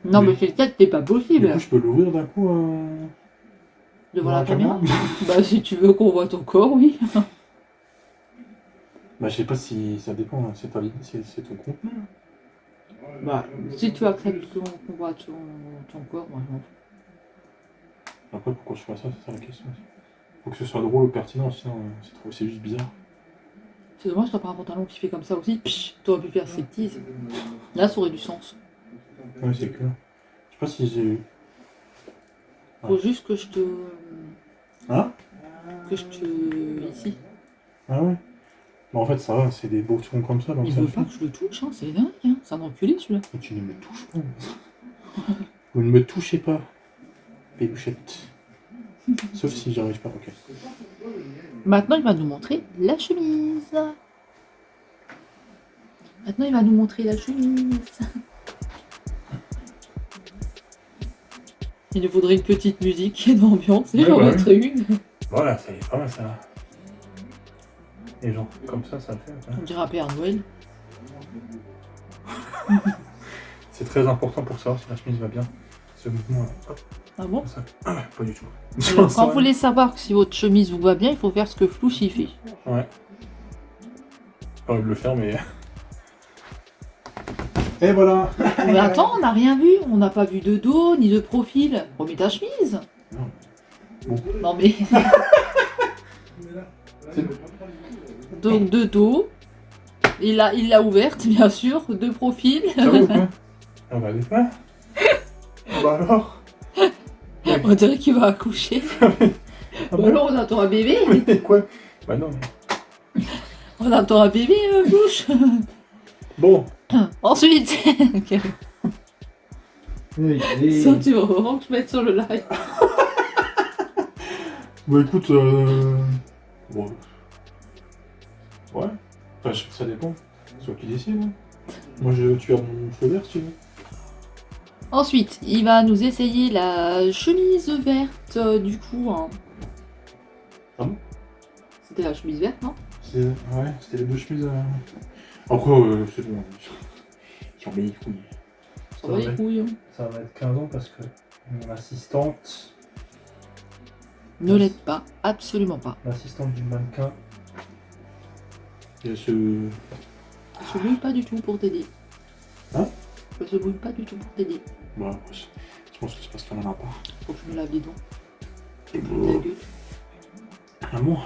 Non, Oui. mais c'est peut-être c'est pas Du possible. coup, je peux l'ouvrir d'un coup Devant dans la caméra. caméra. Bah, si tu veux qu'on voit ton corps, oui. Bah, je sais pas si ça dépend, hein, c'est c'est ton contenu. Bah, si tu acceptes qu'on voit ton corps, moi, je m'en fous. Après, pourquoi je fais ça, c'est ça la question. Faut que ce soit drôle ou pertinent, sinon c'est juste bizarre. C'est dommage, t'as pas un pantalon qui fait comme ça aussi. Psh, t'aurais pu faire striptease. Là, ça aurait du sens. Ouais, c'est clair. Je sais pas si j'ai eu. Faut juste que je te. Hein? Que je te. Ici. Ah ouais? Bah, en fait, ça va, c'est des boutons comme ça, donc Il ça veut le pas fait. que je le touche, hein. C'est dingue, hein. C'est un enculé celui-là. Mais tu ne me touches pas. Vous ne me touchez pas, Bébouchette. Sauf si j'arrive pas, ok. Maintenant, il va nous montrer la chemise. Maintenant, il va nous montrer la chemise. Il nous faudrait une petite musique d'ambiance. Et Ouais, j'en ouais. mettrai une. Voilà, c'est pas mal ça. Et genre, comme ça le fait. On dirait un Père Noël. C'est très important pour savoir si la chemise va bien. Ce mouvement là. Hop, Ah bon? ça. Ah ouais, pas du tout. Alors, quand vous voulez savoir si votre chemise vous va bien, il faut faire ce que Flouche y fait. Ouais. J'ai envie de le faire, mais. Et voilà! Mais attends, on n'a rien vu. On n'a pas vu de dos ni de profil. Remets ta chemise. Non. Bon. Non mais. Donc de dos. Il l'a ouverte, bien sûr. De profil. Ça va ou quoi? Ah bah, des fois. Bah alors? On dirait qu'il va accoucher. Ah Ou bon? alors on attend un bébé. Mais quoi? Bah non, mais. On attend un bébé, Flouche. Bon. Ensuite. Ça, tu vas vraiment que je mette sur le live. Bah écoute, bon. Ouais. Enfin, ça dépend. C'est toi qui décide. Hein. Moi, tu as mon feu vert si tu veux. Ensuite, il va nous essayer la chemise verte, du coup. Hein. Ah bon? C'était la chemise verte, non? Ouais, c'était les deux chemises. Après, c'est bon. J'en mets les couilles. Ça va les couilles. Hein. Ça va être 15 ans parce que mon assistante. Ne l'aide pas, absolument pas. L'assistante du mannequin. Elle se. Elle se bouille pas du tout pour t'aider. Hein? Elle se bouille pas du tout pour t'aider. Bon, après, je pense que c'est parce qu'elle en a pas. Faut que je me lave les dents. Et Ta bon. gueule. Amour.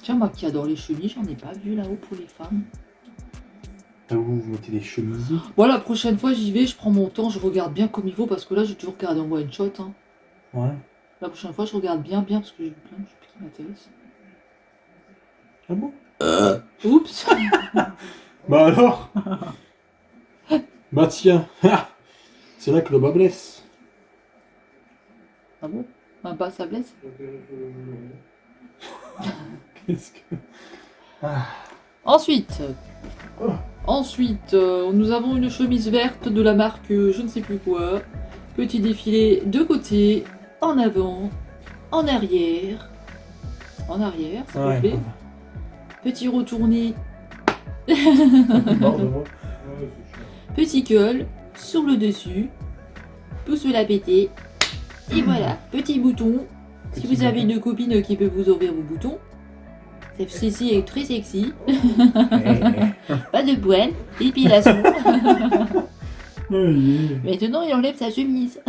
Tiens, moi qui adore les chemises, j'en ai pas vu là-haut pour les femmes. Là où vous mettez des chemises. Bon, la prochaine fois j'y vais, je prends mon temps, je regarde bien comme il faut parce que là j'ai toujours regardé en one shot. Hein. Ouais. La prochaine fois je regarde bien parce que j'ai plein de choses qui m'intéressent. Ah bon? Oups. Bah alors? Bah tiens. C'est là que le bas blesse. Ah bon? Un pas ça blesse? Qu'est-ce que. Ensuite. Oh. Ensuite, nous avons une chemise verte de la marque je ne sais plus quoi. Petit défilé de côté, en avant, en arrière. En arrière, s'il vous plaît. Petit retourné. Pardon. Petit col sur le dessus. Pousse la péter. Et voilà, petit bouton. Si Petit vous avez bouton. une copine qui peut vous ouvrir vos boutons, ceci est très sexy. Pas de poils, épilation. Maintenant, il enlève sa chemise.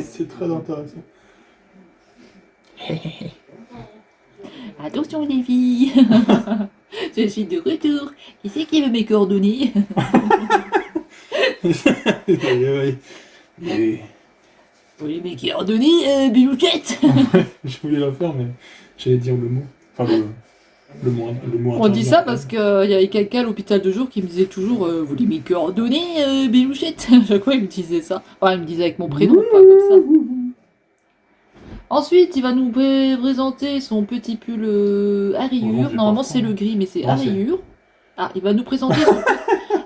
C'est très intéressant. Attention les filles. Je suis de retour. Qui c'est qui veut mes coordonnées? Oui, mais qui a ordonné Bilouchette. Je voulais la faire, mais j'allais dire le mot. Enfin, le mot On dit ça interdit. parce qu'il y avait quelqu'un à l'hôpital de jour qui me disait toujours vous voulez mes coordonnées, Bilouchette. À chaque fois, il me disait ça. Enfin, il me disait avec mon prénom, pas comme ça. Ensuite, il va nous présenter son petit pull à Oh non, rayures. j'ai Normalement, pas c'est faim. le gris, mais c'est Non, à c'est- rayures. Ah, il va nous présenter son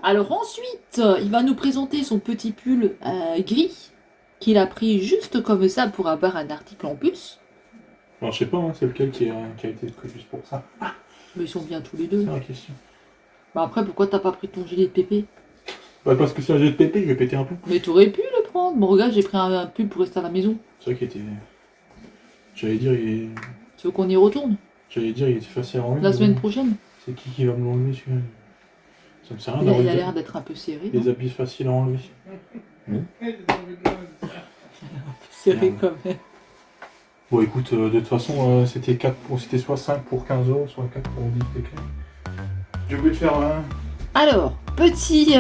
Alors ensuite, il va nous présenter son petit pull gris qu'il a pris juste comme ça pour avoir un article en plus. Alors, je sais pas, hein, c'est lequel qui a été pris juste pour ça. Mais ils sont bien tous les deux. C'est la question. Bah après, pourquoi t'as pas pris ton gilet de pépé? Bah, parce que si j'ai de pépé, je vais péter un peu. Mais t'aurais pu le prendre. Bon, regarde, j'ai pris un pull pour rester à la maison. C'est vrai qu'il était. J'allais dire, Tu veux qu'on y retourne il était facile à enlever. la mais semaine bon, prochaine? C'est qui va me l'enlever celui-là? Ça me sert à rien Il a d'avoir l'air d'être un peu serré. des habits faciles à enlever. Serré quand même. Bon, écoute, de toute façon, c'était soit 5 pour 15 €, soit 4 pour 10 TK. J'ai oublié de faire un. Alors, petit,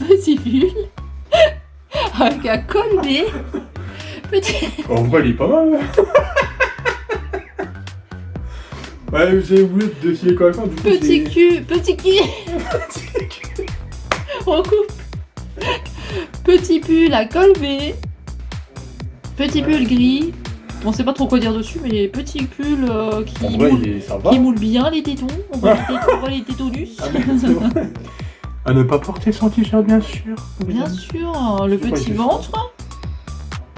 petit pull avec un collet. Petit... En vrai, il est pas mal. Ouais, j'ai oublié de défiler le correctement, du coup. Petit cul, petit cul. On coupe. Petit pull à col V. Petit pull gris. On sait pas trop quoi dire dessus, mais petit pull qui, En vrai, moule, il est sympa. qui moule bien les tétons. On voit les tétonus. Ah, mais c'est vrai. À ne pas porter son t-shirt, bien sûr. Bien sûr, le Je sais pas, petit il fait ventre.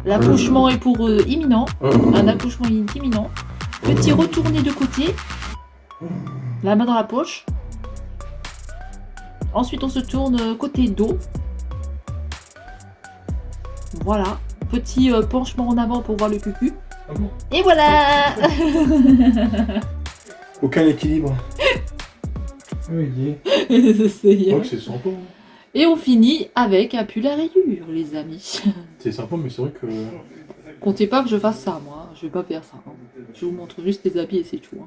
L'accouchement est pour imminent. Un accouchement est imminent. Petit retourné de côté. La main dans la poche. Ensuite, on se tourne côté dos. Voilà. Petit penchement en avant pour voir le cucu. Ah bon? Et voilà. Aucun équilibre. Oui, C'est- oh, c'est sympa. Et on finit avec un pull à rayures, les amis. C'est sympa, mais c'est vrai que. Comptez pas que je fasse ça, moi. Je vais pas faire ça. Hein. Je vous montre juste les habits et c'est tout. Hein.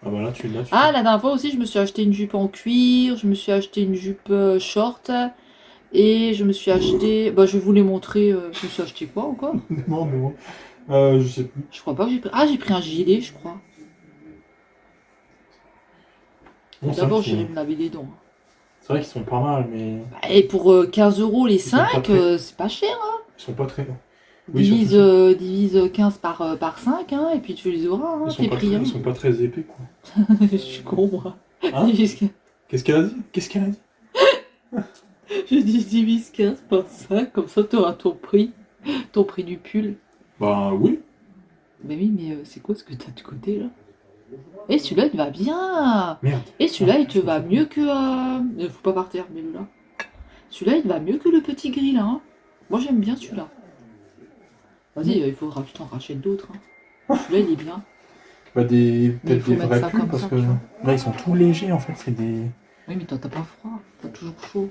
Ah bah là, tu l'as. Ah, la dernière fois aussi, je me suis acheté une jupe en cuir, je me suis acheté une jupe short, et je me suis acheté... Bah, je vais vous les montrer. Je me suis acheté quoi encore? Non, mais bon. Je sais plus. Je crois pas que j'ai pris... Ah, j'ai pris un gilet, je crois. Bon, D'abord, c'est j'irai vrai me laver les dents. c'est vrai qu'ils sont pas mal, mais Bah, et pour 15 € les sont pas 5, très- c'est pas cher. Hein. ils sont pas très. Oui, Divise 15 par 5, hein, et puis tu les auras. Hein, Ils sont, tes pas prix. très... Hein. ils sont pas très épais, quoi. Je suis con, moi. Hein? Divise 15. Qu'est-ce qu'elle a dit? Qu'est-ce qu'elle a dit? Je dis divise 15 par 5, comme ça tu auras ton prix du pull. Bah oui. Mais oui, mais c'est quoi ce que t'as de côté là? Et celui-là il va bien. Merde. Et celui-là il te va mieux que... Faut pas par terre, mets-le là. Celui-là il va mieux que le petit gris là. Hein. Moi j'aime bien celui-là. Vas-y, il faudra que je t'en rachète d'autres. Hein. Celui-là il est bien. Bah Mais il peut-être faut des mettre vrais ça pulls comme parce ça, que tu vois. là ils sont tout légers en fait, c'est des. Oui, mais toi t'as pas froid, t'as toujours chaud.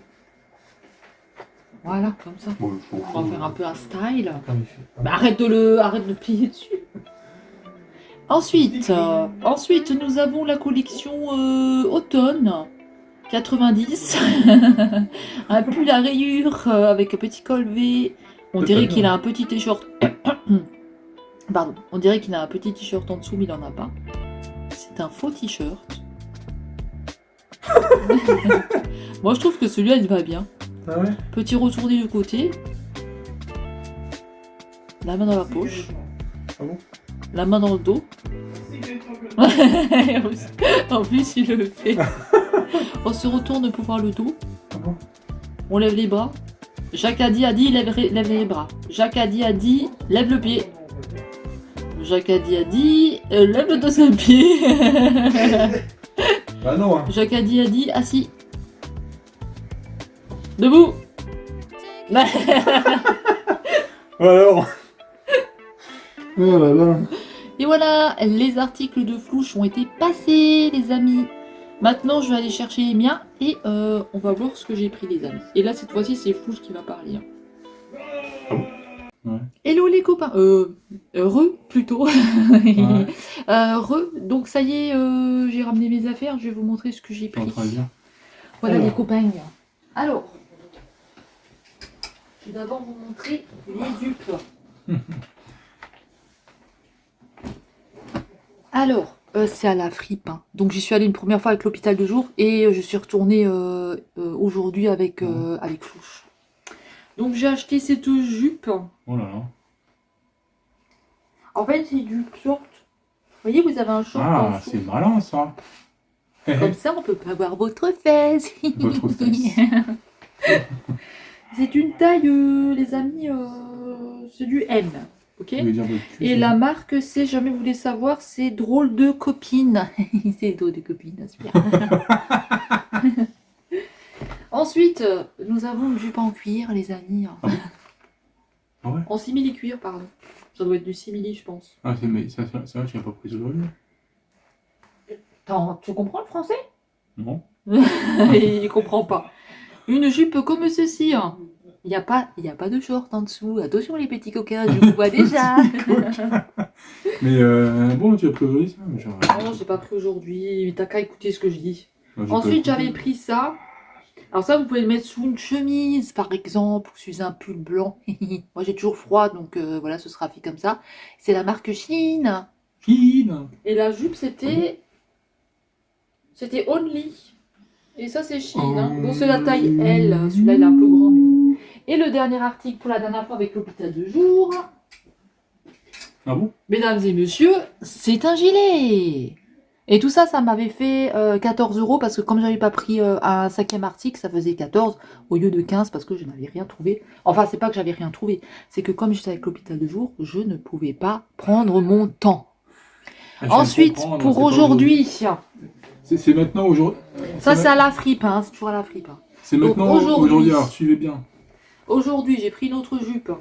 Voilà, comme ça. Bon, On va faire un peu un style. Comme il fait. Bah, arrête de plier dessus. Ensuite, nous avons la collection automne 90. Un pull à rayures avec un petit col V. On dirait qu'il a un petit t-shirt. Pardon. On dirait qu'il a un petit t-shirt en dessous, mais il en a pas. C'est un faux t-shirt. Moi, je trouve que celui-là, il va bien. Ah ouais? Petit retourné du côté. La main dans la poche. Ah bon? La main dans le dos. En plus, il le fait. On se retourne pour voir le dos. Ah bon? On lève les bras. Jacques a dit, lève les bras. Jacques a dit, lève le pied. Jacques a dit, lève le deuxième pied. Bah non, hein. Jacques a dit, assis. Debout. Alors. Oh là là. Et voilà, les articles de Flouche ont été passés, les amis. Maintenant, je vais aller chercher les miens et on va voir ce que j'ai pris, les amis. Et là, cette fois-ci, c'est Flouche qui va parler. Hein. Ah bon? Ouais. Hello les copains. Plutôt. Ouais. Donc ça y est, j'ai ramené mes affaires. Je vais vous montrer ce que j'ai Je suis en pris. train de dire. Voilà Alors. les copains. Alors, je vais d'abord vous montrer les jupes. Alors, c'est à la fripe, hein. Donc j'y suis allée une première fois avec l'hôpital de jour et je suis retournée aujourd'hui avec, avec Flouche. Donc j'ai acheté cette jupe. Oh là là. En fait, c'est du short. Vous voyez, vous avez un short en Ah, dessous. c'est malin ça. Comme ça, on peut pas voir votre fesse. Votre fesse. C'est une taille, les amis, c'est du M. Ok. Vous voulez dire votre cul, Et c'est la ça marque, c'est, jamais vous voulez savoir, c'est Drôle de Copine. C'est Drôle de Copine, super. Ensuite, nous avons une jupe en cuir, les amis. Ah bon? Ah ouais. En simili-cuir, pardon. Ça doit être du simili, je pense. Ah, mais ça, tu n'as pas pris aujourd'hui? Attends, tu comprends le français? Non. Il comprend pas. Une jupe comme ceci. Hein. Il n'y a pas de short en dessous. Attention les petits coquins, je vous vois déjà. Mais bon, tu as pris aujourd'hui ça? Mais genre, Non, j'ai pas pris aujourd'hui. Mais t'as qu'à écouter ce que je dis. moi, j'ai pas Ensuite, écouté. j'avais pris ça. Alors ça, vous pouvez le mettre sous une chemise, par exemple, ou sous un pull blanc. Moi, j'ai toujours froid, donc voilà, ce sera fait comme ça. C'est la marque Shein. Fine. Et la jupe, c'était Only. Et ça, c'est Shein. Hein. Bon, c'est la taille L. Celui-là, il est un peu grand. Mais... Et le dernier article pour la dernière fois avec l'hôpital de jour. Ah bon? Mesdames et messieurs, c'est un gilet. Et tout ça, ça m'avait fait 14 € parce que comme j'avais pas pris un 5e article, ça faisait 14 au lieu de 15 parce que je n'avais rien trouvé. Enfin, c'est pas que j'avais rien trouvé, c'est que comme j'étais avec l'hôpital de jour, je ne pouvais pas prendre mon temps. Ah, je viens de Ensuite, comprendre, pour c'est pas aujourd'hui, C'est maintenant aujourd'hui. ça c'est à la fripe, hein, c'est toujours à la fripe. Hein. C'est maintenant Donc, aujourd'hui, alors suivez bien. Aujourd'hui, j'ai pris une autre jupe.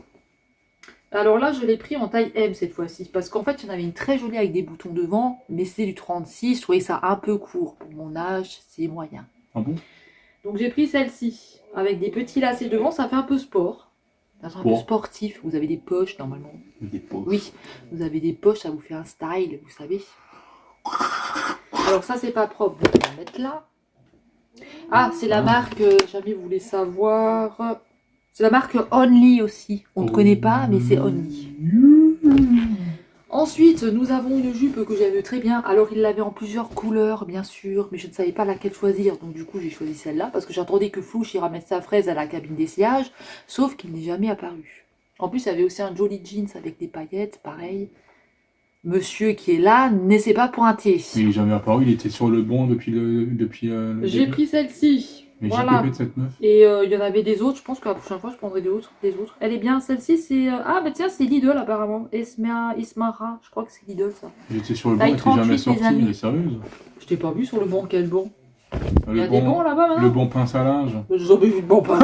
Alors là, je l'ai pris en taille M cette fois-ci. Parce qu'en fait, il y en avait une très jolie avec des boutons devant. Mais c'est du 36. Je trouvais ça un peu court. Pour mon âge, c'est moyen. Ah bon? Donc j'ai pris celle-ci. Avec des petits lacets devant. Ça fait un peu sport. Ça fait un peu sportif. Vous avez des poches normalement. Des poches. Oui, vous avez des poches. Ça vous fait un style, vous savez. Alors ça, c'est pas propre. Donc on va mettre là. Ah, c'est la marque, jamais vous voulez savoir... C'est la marque Only aussi. On ne connaît pas, mais c'est Only. Ensuite, nous avons une jupe que j'aime très bien. Alors, il l'avait en plusieurs couleurs, bien sûr, mais je ne savais pas laquelle choisir. Donc, du coup, j'ai choisi celle-là parce que j'attendais que Flouche ira mettre sa fraise à la cabine d'essayage, sauf qu'il n'est jamais apparu. En plus, il y avait aussi un joli jeans avec des paillettes, pareil. Monsieur qui est là ne s'est pas pointé. Il n'est jamais apparu, il était sur le banc depuis le J'ai début. pris celle-ci. Mais Voilà. j'ai de cette meuf. Et il y en avait des autres, je pense que la prochaine fois je prendrai des autres. Elle est bien, celle-ci c'est... Ah bah tiens, c'est Lidl apparemment. Ismara, je crois que c'est Lidl ça. J'étais sur le banc, Taille il était jamais 38, sorti, les amis. elle est sérieuse. Je t'ai pas vu sur le banc, quel banc? Il y Le a des bancs là-bas le maintenant? bon pince à linge. J'ai jamais vu de banc pas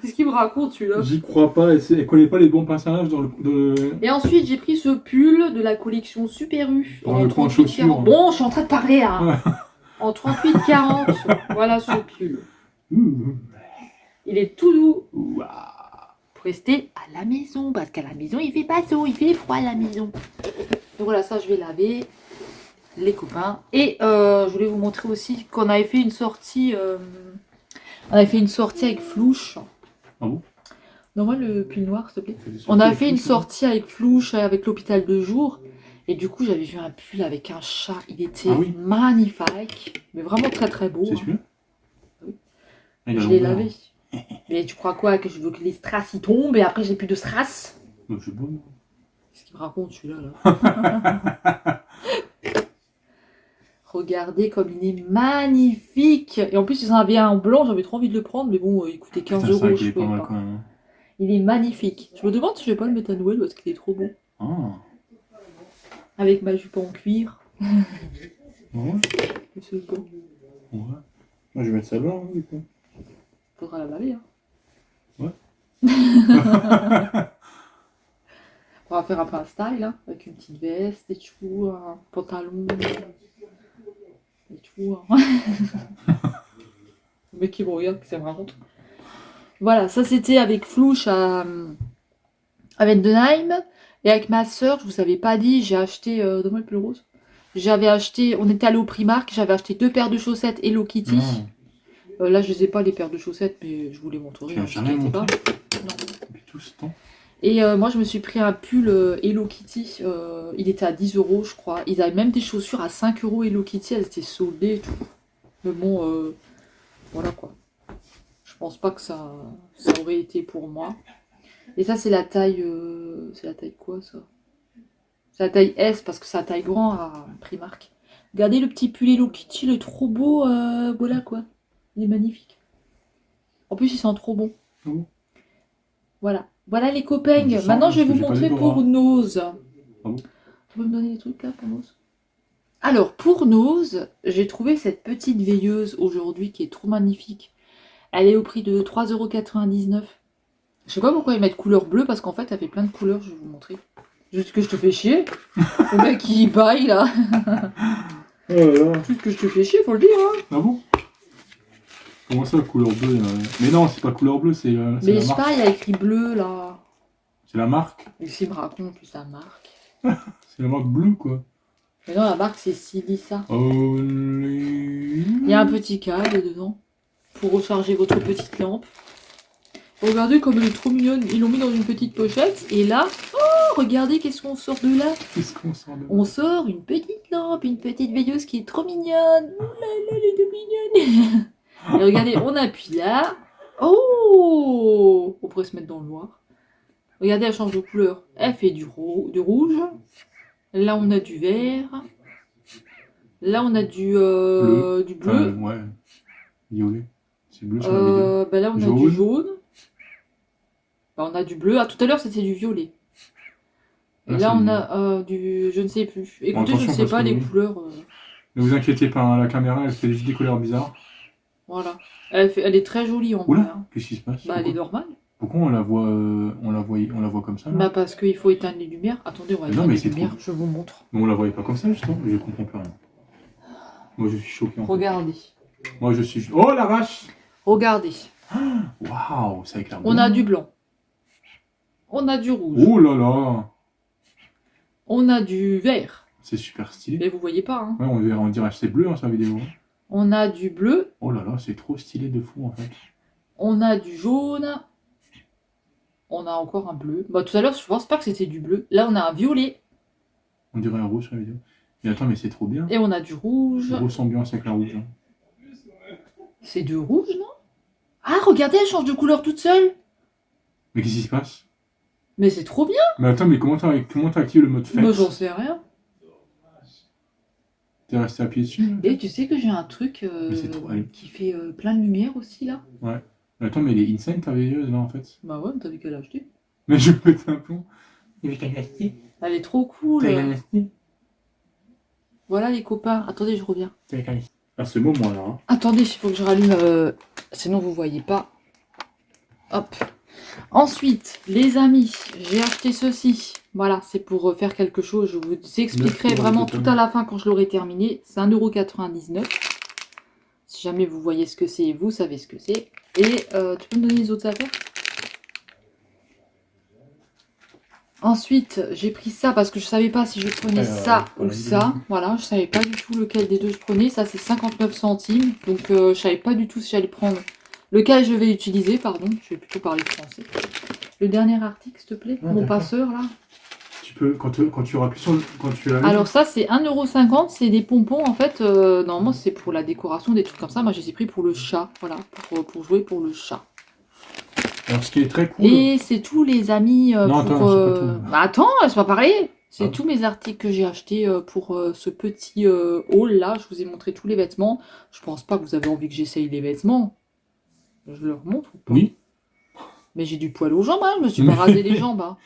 Qu'est-ce qu'il me raconte celui-là? J'y crois pas, elle collait pas les bons pinces à linge dans le... Et ensuite j'ai pris ce pull de la collection Super U. Dans le coin de chaussures. 38-40. Bon, je suis en train de parler là. En 38-40. Voilà ce pull. Il est tout doux. Pour rester à la maison, parce qu'à la maison il fait pas chaud, il fait froid à la maison. Donc voilà, ça je vais laver, les copains. Et je voulais vous montrer aussi qu'on avait fait une sortie, avec Flouche. Ah bon? Donne-moi le pull noir s'il te plaît. On a fait une sortie avec Flouche, avec l'hôpital de jour. Et du coup j'avais vu un pull avec un chat, il était magnifique, mais vraiment très très beau. C'est celui-là? Oui. Ah, il a Je l'ai l'envers. lavé. Mais tu crois quoi? Que je veux que les strass y tombent et après j'ai plus de strass? Donc, je suis bon. Qu'est-ce qu'il me raconte celui-là là? Regardez comme il est magnifique. Et en plus ils en avaient un en blanc, j'avais trop envie de le prendre, mais bon il coûtait 15 Putain, c'est vrai €, qu'il je est pas pouvais mal pas. quand même. Il est magnifique. Je me demande si je vais pas le mettre à Noël parce qu'il est trop beau. Ah. Avec ma jupe en cuir. Ouais. C'est beau. Ouais. Moi, je vais mettre ça blanc, du coup. Faudra la laver hein. Ouais. On va faire un peu un style hein, avec une petite veste et tout, un pantalon et tout. Hein. Le mec qui me regarde, c'est vraiment tout. Voilà, ça c'était avec Flouche à Vendenheim. Et avec ma soeur, je vous avais pas dit, j'ai acheté, donne-moi le pull rose. J'avais acheté, on était allé au Primark, j'avais acheté 2 paires de chaussettes Hello Kitty. Là je les ai pas les paires de chaussettes, mais je vous les montrerai. Tu as hein, jamais vous inquiétez montré? pas. Non. Depuis tout ce temps. Et moi, je me suis pris un pull Hello Kitty. Il était à 10 euros, je crois. Ils avaient même des chaussures à 5 euros Hello Kitty. Elles étaient soldées et tout. Mais bon, voilà quoi. Je pense pas que ça aurait été pour moi. Et ça, c'est la taille... c'est la taille quoi, ça? C'est la taille S, parce que c'est la taille grand à Primark. Regardez le petit pull Hello Kitty, il est trop beau. Voilà quoi. Il est magnifique. En plus, il sent trop bon. Ah bon? Voilà. Voilà les copains. Je sens Maintenant, je vais parce vous que j'ai pas montrer les pour bras. Nose. bon Tu peux me donner des trucs là pour Nose? Alors, pour Nose, j'ai trouvé cette petite veilleuse aujourd'hui qui est trop magnifique. Elle est au prix de 3,99 €. Je sais pas pourquoi ils mettent couleur bleue, parce qu'en fait, elle fait plein de couleurs, je vais vous montrer. Juste que je te fais chier. Le mec, il baille là. Oh là là. Juste que je te fais chier, faut le dire. Hein. Ah bon? Comment ça, couleur bleue? Mais non, c'est pas couleur bleue, c'est Mais la je sais marque. pas, il y a écrit bleu là. C'est la marque. Et s'il me raconte plus la marque. C'est la marque bleue, quoi. Mais non, la marque c'est Silissa. Only... Il y a un petit câble dedans pour recharger votre petite lampe. Regardez comme elle est trop mignonne. Ils l'ont mis dans une petite pochette. Et là, oh, regardez qu'est-ce qu'on sort de là. Qu'est-ce qu'on sort de là? On sort une petite lampe, une petite veilleuse qui est trop mignonne. Ouh là là, elle est trop mignonne. Et regardez, on appuie là. Oh, on pourrait se mettre dans le noir. Regardez, elle change de couleur. Elle fait du rouge. Là, on a du vert. Là, on a du bleu. Ouais. Violet. C'est bleu sur la vidéo. Bah là, on a Jaune. du jaune. Bah, on a du bleu. Ah, tout à l'heure, c'était du violet. Et Là, là, c'est on du- a du... Je ne sais plus. Écoutez, je attention, ne sais parce pas que les oui. couleurs. Ne vous inquiétez pas, hein, la caméra, elle fait juste des couleurs bizarres. Voilà. Elle est très jolie en vrai. Oula, Hein. qu'est-ce qui se passe? Bah, elle est normale. Pourquoi on la voit comme ça là? Bah, parce qu'il faut éteindre les lumières. Attendez, on va Mais éteindre non, mais les c'est lumières. trop- Je vous montre. Mais on la voyait pas comme ça, justement. Je comprends plus rien. Moi, je suis choqué. En fait. Regardez. Moi, je suis... Oh, la vache! Regardez. Waouh, ça éclaire On bien. a du blanc. On a du rouge. Oh là là! On a du vert. C'est super stylé. Mais vous voyez pas, hein. Ouais, on dirait que c'est bleu, hein, sur la vidéo. On a du bleu. Oh là là, c'est trop stylé de fou, en fait. On a du jaune. On a encore un bleu. Bah, tout à l'heure, je pense pas que c'était du bleu. Là, on a un violet. On dirait un rouge sur la vidéo. Mais attends, mais c'est trop bien. Et on a du rouge. Grosse ambiance avec la rouge. Hein. C'est du rouge, non? Ah, regardez, elle change de couleur toute seule. Mais qu'est-ce qui se passe? Mais c'est trop bien. Mais attends, mais comment t'as activé le mode fête? Moi, j'en sais rien. T'es resté appuyé dessus? Et tu sais que j'ai un truc Mais c'est trop- qui fait plein de lumière aussi, là. Ouais. Mais attends, mais elle est insane ta veilleuse, là, en fait. Bah ouais, t'as vu qu'elle a acheté. Mais je pète un plomb. Il veut qu'elle l'acheter. Elle est trop cool. T'as qu'à l'acheter. Voilà les copains. Attendez, je reviens. T'as qu'à l'acheter. À ce moment-là, hein. Attendez, il faut que je rallume. Sinon, vous voyez pas. Hop. Ensuite, les amis, j'ai acheté ceci. Voilà, c'est pour faire quelque chose. Je vous expliquerai 9 € vraiment de tout tonnes. à la fin quand je l'aurai terminé. C'est 1,99 €. Si jamais vous voyez ce que c'est, vous savez ce que c'est. Et tu peux me donner les autres affaires? Ensuite, j'ai pris ça parce que je savais pas si je prenais ça ou voilà, ça. Voilà, je savais pas du tout lequel des deux je prenais. Ça, c'est 59 centimes. Donc, je savais pas du tout si j'allais prendre lequel je vais utiliser. Pardon, je vais plutôt parler français. Le dernier article, s'il te plaît. Ah, Mon d'accord. passeur, là. Tu peux, quand tu auras plus sur le... Quand tu as... Alors ça, c'est 1,50 €. C'est des pompons, en fait. Normalement, c'est pour la décoration, des trucs comme ça. Moi, je les ai pris pour le chat. Voilà, pour jouer pour le chat. Alors, ce qui est très cool... Et c'est tous les amis Non, pour... attends, c'est pas tout. Bah, attends, laisse-moi parler. C'est Ah. tous mes articles que j'ai achetés pour ce petit haul là. Je vous ai montré tous les vêtements. Je pense pas que vous avez envie que j'essaye les vêtements. Je leur montre ou pas? Oui. Mais j'ai du poil aux jambes, hein. Je me suis pas rasé les jambes. Hein.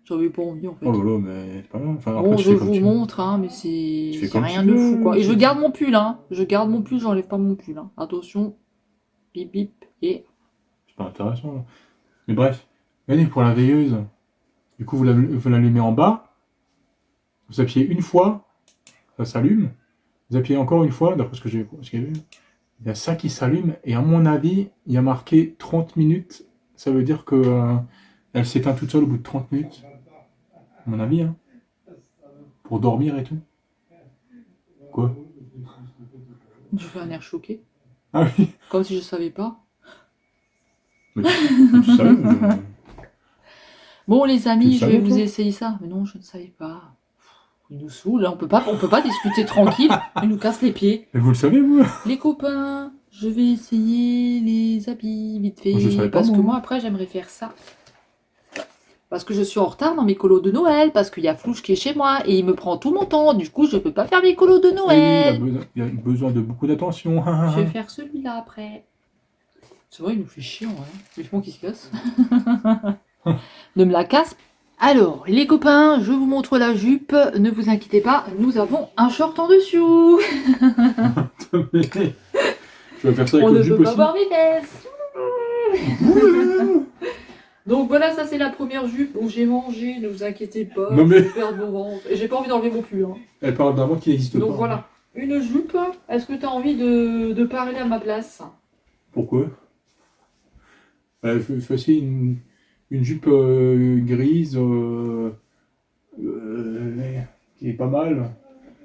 J'avais pas envie en fait. Oh là là, mais c'est pas grave. Enfin, Bon, après, tu je fais comme vous tu veux. montre, hein, mais c'est Tu fais y a comme rien tu de veux. fou quoi. Et je garde mon pull, hein. Je garde mon pull, j'enlève pas mon pull. Hein. Attention. Bip bip. Et C'est pas intéressant, là. Mais bref. Regardez, pour la veilleuse. Du coup, vous l'allumez en bas. Vous appuyez une fois. Ça s'allume. Vous appuyez encore une fois, d'après ce que j'ai vu. Il y a ça qui s'allume. Et à mon avis, il y a marqué 30 minutes. Ça veut dire que elle s'éteint toute seule au bout de 30 minutes. À mon avis, hein. Pour dormir et tout. Quoi? je fais un air choqué. Ah oui. Comme si je savais pas. Mais tu savais, Bon, les amis, Tu je le vais savais, vous toi essayer ça. Mais non, je ne savais pas. Il nous saoule, on peut pas discuter tranquille. Il nous casse les pieds. Mais vous le savez, vous? Les copains, je vais essayer les habits vite fait. Je savais pas, parce que moi. moi, après, j'aimerais faire ça. Parce que je suis en retard dans mes colos de Noël. Parce qu'il y a Flouche qui est chez moi. Et il me prend tout mon temps. Du coup, je peux pas faire mes colos de Eh oui, Noël. il a besoin de beaucoup d'attention. Je vais faire celui-là après. C'est vrai, il nous fait chiant, hein. Vivement qu'il se casse. Ne me la casse. Alors, les copains, je vous montre la jupe. Ne vous inquiétez pas, nous avons un short en dessous. Je vais faire ça avec On le ne jupe peut pas aussi. voir mes fesses. Donc voilà, ça c'est la première jupe. Bon, j'ai mangé, ne vous inquiétez pas. Non, mais- Je vais perdre mon ventre. Et j'ai pas envie d'enlever mon pull. Hein. Elle parle d'un mot qui n'existe pas. Donc voilà, une jupe. Est-ce que tu as envie de parler à ma place? Pourquoi? Voici une jupe grise qui est pas mal,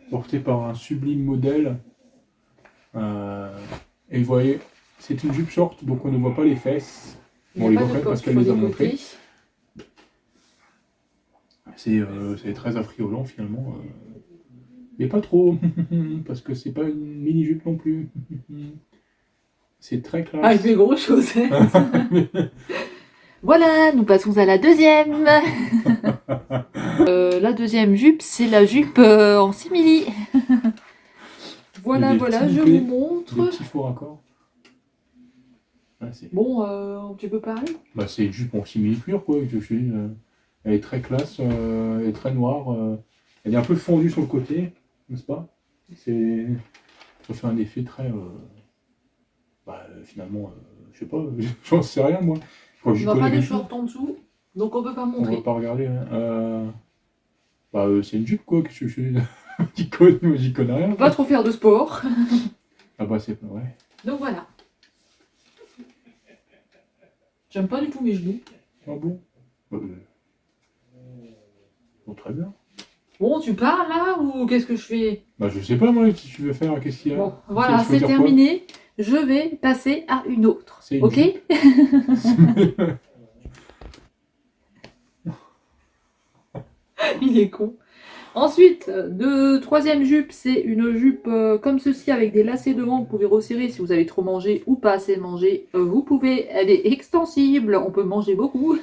portée par un sublime modèle. Et vous voyez, c'est une jupe short, donc on ne voit pas les fesses. Il On n'y les a voit pas pas de parce poche qu'elle sur les a les montrées. côtés. C'est très affriolant finalement. Mais pas trop, parce que c'est pas une mini-jupe non plus. C'est très classe. Ah, il fait gros chose. Voilà, nous passons à la deuxième. La deuxième jupe, c'est la jupe en simili. Voilà, Et des voilà, petits je boutons, vous montre. Des petits faux raccords. Ouais, Bon, tu peux parler? bah, c'est une jupe en simili-cuir, quoi. Je suis, elle est très classe, elle est très noire. Elle est un peu fondue sur le côté, n'est-ce pas? Ça fait un effet très. Finalement, je sais pas, j'en sais rien, moi. Quand On j'y n'a connais pas de quelque chose, short en dessous, donc on peut pas on va montrer. pas regarder. Hein. C'est une jupe, quoi. Que je suis. Moi, j'y connais rien. On peut pas trop faire de sport. Ah, bah, c'est pas vrai. Donc voilà. J'aime pas du tout mes genoux. Ah bon? Bon, très bien. Bon, tu parles là ou qu'est-ce que je fais? Bah, je sais pas, moi, si tu veux faire, qu'est-ce qu'il y a? Bon, voilà, Tu veux c'est dire quoi? terminé. Je vais passer à une autre. C'est une Ok? jupe. Il est con. Ensuite, troisième jupe, c'est une jupe comme ceci avec des lacets devant. Vous pouvez resserrer si vous avez trop mangé ou pas assez mangé. Vous pouvez, elle est extensible, on peut manger beaucoup.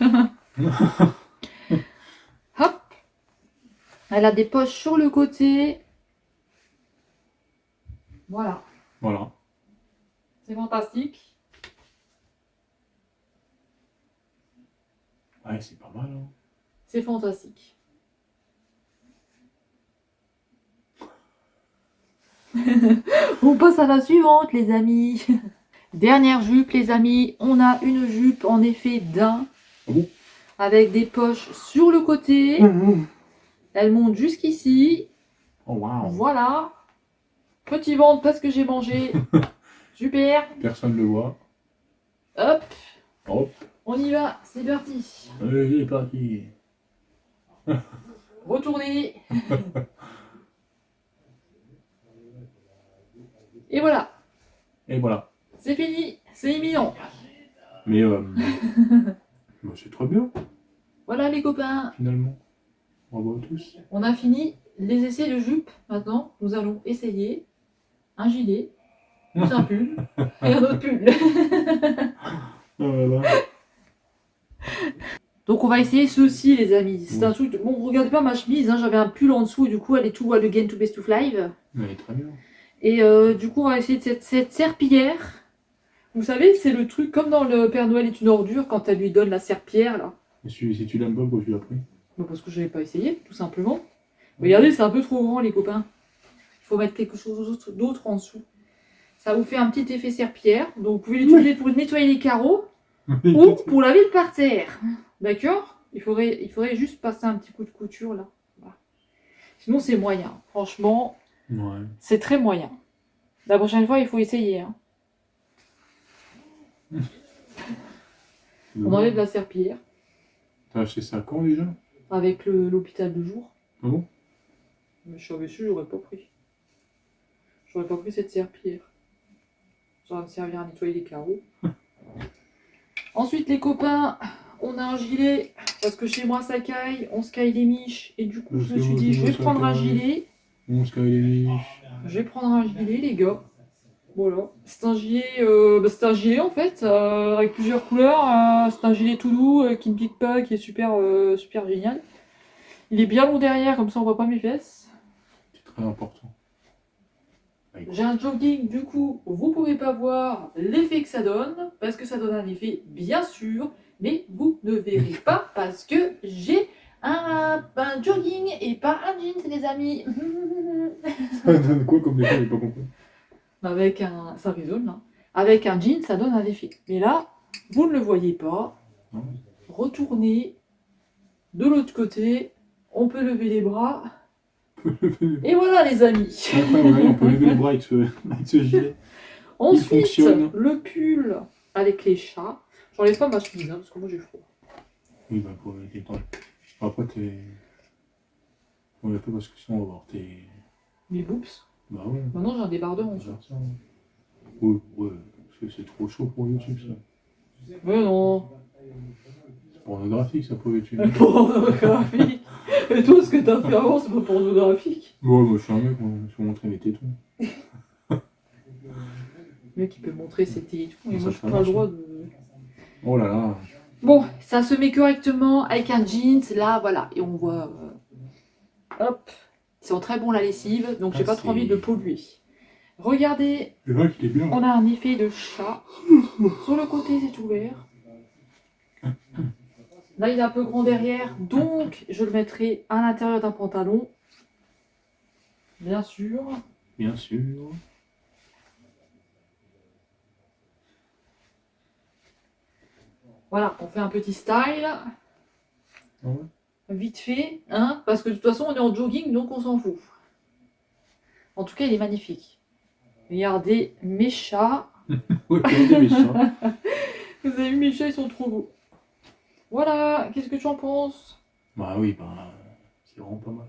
Hop. Elle a des poches sur le côté. Voilà, Voilà. c'est fantastique. Ouais, c'est pas mal, hein. C'est fantastique. On passe à la suivante, les amis. Dernière jupe, les amis. On a une jupe en effet daim. Ah bon? Avec des poches sur le côté. Elle monte jusqu'ici. Oh, waouh. Voilà. Petit ventre parce que j'ai mangé. Super. Personne le voit. Hop. Hop. On y va. C'est parti. Allez, il est parti. Retournez. Et voilà. Et voilà. C'est fini. C'est imminent. Mais bah, c'est très bien, Voilà les copains. finalement. Bravo à tous. On a fini les essais de jupe. Maintenant, nous allons essayer un gilet, plus un pull et un autre pull. Voilà. Donc on va essayer ceci les amis. C'est un truc... Bon, regardez pas ma chemise, hein, j'avais un pull en dessous et du coup elle est tout all again to best to live. Mais très bien. Et du coup on va essayer de cette serpillière. Vous savez, c'est le truc comme dans le Père Noël est une ordure quand elle lui donne la serpillière là. Et si tu l'aimes pas, pourquoi tu l'as pris? Bon, parce que je n'avais pas essayé, tout simplement. Regardez, c'est un peu trop grand les copains. Il faut mettre quelque chose d'autre en dessous. Ça vous fait un petit effet serpillière. Donc vous pouvez l'utiliser pour nettoyer les carreaux ou pour laver le parterre. D'accord? Il faudrait juste passer un petit coup de couture là. Voilà. Sinon c'est moyen. Franchement, Ouais. c'est très moyen. La prochaine fois, il faut essayer. Hein. On enlève la serpillière T'as acheté ça quand déjà? avec l'hôpital de jour. Ah bon? Mais je savais sûr, j'aurais pas pris. J'aurais pas pris cette serpillière. Ça va me servir à nettoyer les carreaux. Ensuite, les copains, on a un gilet, parce que chez moi ça caille, on se caille les miches, et du coup je me suis dit, je vais prendre un gilet. On se caille les miches. Je vais prendre un gilet, les gars. Voilà. C'est un gilet, c'est un gilet en fait, avec plusieurs couleurs. C'est un gilet tout doux, qui ne pique pas, qui est super, super génial. Il est bien long derrière, comme ça on voit pas mes fesses. C'est très important. J'ai un jogging, du coup, vous pouvez pas voir l'effet que ça donne, parce que ça donne un effet bien sûr, mais vous ne verrez pas parce que j'ai un jogging et pas un jeans, les amis. Ça donne quoi comme effet? J'ai pas compris. Avec un. Ça résonne là. Avec un jean, ça donne un effet. Mais là, vous ne le voyez pas. Non. Retournez de l'autre côté. On peut lever les bras. Et voilà, les amis. Après, ouais, on peut lever les bras avec ce gilet. Ensuite, fonctionne. le pull avec les chats. J'enlève pas ma chemise hein, parce que moi j'ai froid. Oui, bah, pour les temps. Après, t'es. On l'a fait parce que sinon, on va voir tes. Mes boobs. Bah ouais. Maintenant j'ai un débardeur en On dessous. va faire ça. Ouais, ouais, parce que c'est trop chaud pour YouTube, ça. Mais non. C'est pornographique, ça, pour YouTube. Pornographique. Et toi, ce que t'as fait avant, c'est pas pornographique. Ouais, moi, je suis un mec, moi, je vais montrer mes tétons. Le mec, il peut montrer ses tétons. Et Ça, moi, je ça n'ai pas le marche, droit de. Oh là là. Bon, ça se met correctement avec un jeans, là, voilà. Et on voit. Hop. Ils sont très bons la lessive, donc j'ai pas trop envie de le polluer. Regardez, Le mec, il est bien. on a un effet de chat. Sur le côté, c'est ouvert. Là, il est un peu grand derrière, donc je le mettrai à l'intérieur d'un pantalon. Bien sûr. Bien sûr. Voilà, on fait un petit style. Ah ouais. Vite fait, hein, parce que de toute façon, on est en jogging, donc on s'en fout. En tout cas, il est magnifique. Regardez mes chats. Ouais, regardez mes chats. Vous avez vu, mes chats, ils sont trop beaux. Voilà, qu'est-ce que tu en penses? Bah oui, bah. C'est vraiment pas mal.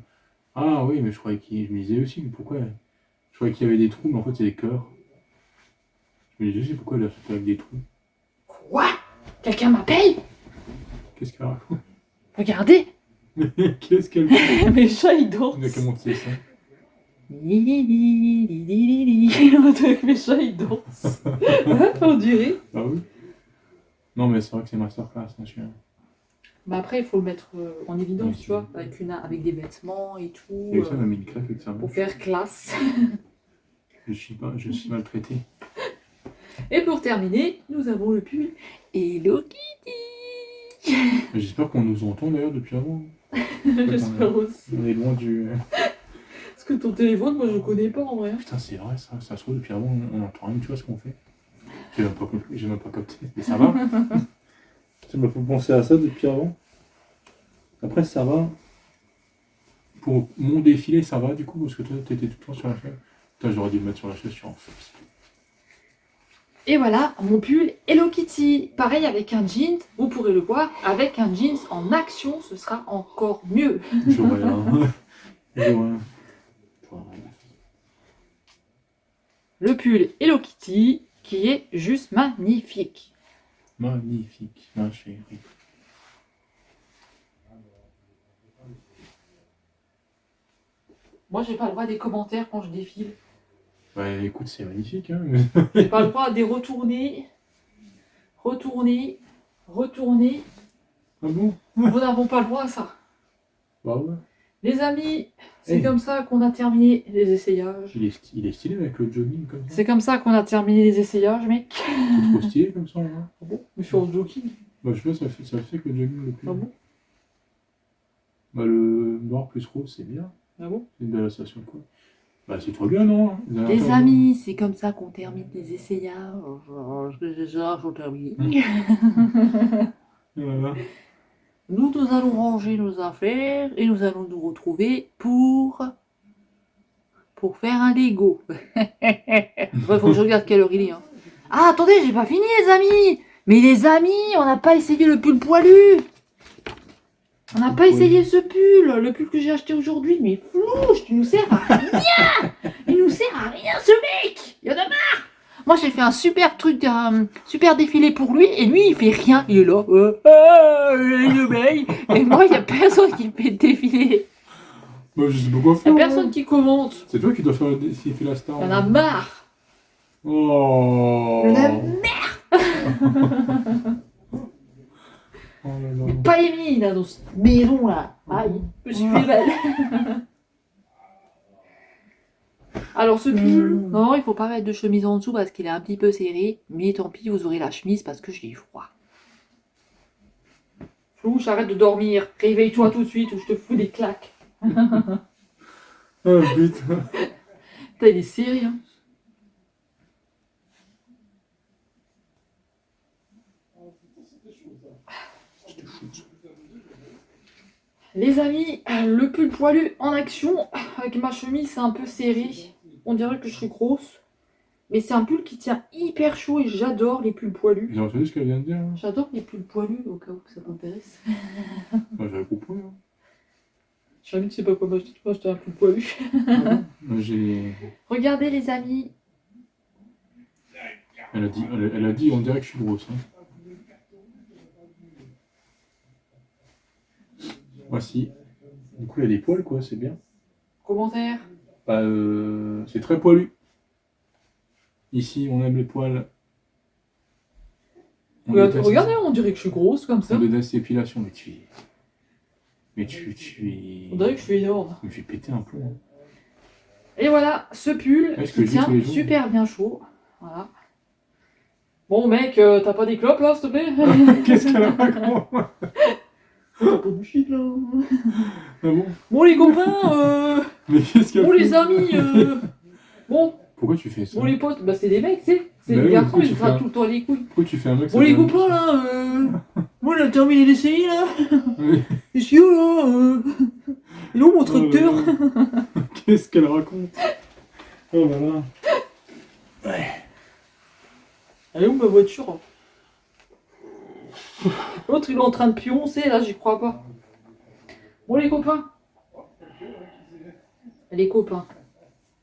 Ah oui, mais je croyais qu'il. Je me disais aussi, mais pourquoi. Je croyais qu'il y avait des trous, mais en fait, c'est des cœurs. Je me disais aussi, pourquoi il a fait avec des trous. Quoi? Quelqu'un m'appelle? Qu'est-ce qu'elle raconte? Regardez. Qu'est-ce qu'elle fait? Mes chats, ils dansent. Il a qu'à monter ça. On dirait que mes chats, ils dansent. On dirait. Ah oui. Non, mais c'est vrai que c'est masterclass, hein, celui-là. Bah après, il faut le mettre en évidence, Oui, tu vois, avec des vêtements et tout. Et ça m'a mis une claque avec ça. Pour faire classe. Je suis maltraité. Et pour terminer, nous avons le pull Hello Kitty. Mais j'espère qu'on nous entend d'ailleurs depuis avant. J'espère aussi. On est loin du. Parce que ton téléphone, moi je connais pas en vrai. Putain, c'est vrai ça. Ça se trouve depuis avant, on n'entend rien, tu vois ce qu'on fait. J'ai même pas capté. Mais ça va. Ça m'a fait penser à ça depuis avant. Après, ça va. Pour mon défilé, ça va du coup, parce que toi, t'étais tout le temps sur la chaise. Putain, j'aurais dû le mettre sur la chaise sur en fait. Et voilà, mon pull Hello Kitty. Pareil avec un jean, vous pourrez le voir, avec un jeans en action, ce sera encore mieux. J'aurais un. Le pull Hello Kitty, qui est juste magnifique. Magnifique, ma chérie. Moi, j'ai pas le droit des commentaires quand je défile. Bah écoute, c'est magnifique, hein. J'ai pas le droit des retourner. Retourner. Retourner. Ah bon? Nous n'avons pas le droit à ça. Bah ouais. Les amis, c'est Hey. comme ça qu'on a terminé les essayages. Il est stylé avec le jogging comme ça. C'est comme ça qu'on a terminé les essayages, mec. C'est trop stylé comme ça, là. Ah bon? Mais je suis en jogging. Bah je sais, ça fait que le jogging le plus. Ah bon? Bah le noir plus rose, c'est bien. Ah bon? C'est une belle association, quoi. Bah c'est trop bien, non? Les amis, c'est comme ça qu'on termine les essayages. Les essayages sont terminés. Voilà. Nous allons ranger nos affaires et nous allons nous retrouver pour faire un Lego. Faut que je regarde quelle heure il est. Hein. Ah, attendez, j'ai pas fini, les amis. Mais les amis, on n'a pas essayé le pull poilu. On n'a pas essayé ce pull. Le pull que j'ai acheté aujourd'hui. Mais flouche, tu nous sers à rien. Il nous sert à rien, ce mec. Il y en a marre. Moi, j'ai fait un super truc, un super défilé pour lui, et lui, il fait rien. Il est là. Il obéit. Et moi, il n'y a personne qui me fait défiler. Bah, je sais pas quoi Il n'y faire. a personne qui commente. C'est toi qui dois faire s'il fait la star. Il y en a marre. Oh. Il y en a marre. Oh là là. Pas aimé, là, dans cette maison, là. Aïe, je me suis fait mal. Alors, ce pull, non, il faut pas mettre de chemise en dessous parce qu'il est un petit peu serré. Mais tant pis, vous aurez la chemise parce que j'ai froid. Flouche, arrête de dormir. Réveille-toi tout de suite ou je te fous des claques. Ah putain. Putain, il est serré, hein. Les amis, le pull poilu en action. Avec ma chemise, c'est un peu serré. On dirait que je suis grosse. Mais c'est un pull qui tient hyper chaud et j'adore les pulls poilus. J'ai entendu ce qu'elle vient de dire. Hein. J'adore les pulls poilus au cas où ça t'intéresse. Moi, j'avais compris. Hein. J'ai tu sais pas quoi m'acheter, tu peux acheter un pull poilu. Moi, j'ai. Regardez les amis. Elle a dit, on dirait que je suis grosse. Hein. Voici. Du coup, il y a des poils, quoi, c'est bien. Commentaire. Bah, c'est très poilu. Ici, on aime les poils. Regardez, on dirait que je suis grosse comme ça. On déteste l'épilation, mais tu es. On dirait que je suis énorme. Je vais péter un plomb. Hein. Et voilà, ce pull Ouais, ce qui que je dis tous tient les jours. super bien chaud. Voilà. Bon mec, t'as pas des clopes là, s'il te plaît? Qu'est-ce qu'elle a raconté? T'as pas du shit là. Ah bon? Bon les copains, Mais qu'est-ce qu'elle a bon fait? les amis, bon. Pourquoi tu fais ça? Bon les potes, bah c'est des mecs, tu sais. C'est Bah des oui, garçons, pourquoi ils tu se fais grattent un- tout le temps les couilles. Pourquoi tu fais un mec Bon les copains là, moi on a terminé d'essayer là. Oui. Et si là, il est où mon tracteur? Oh là là. Qu'est-ce qu'elle raconte? Oh là là. Elle est où ma voiture? L'autre il est en train de pioncer là, j'y crois pas. Bon les copains. Les copains.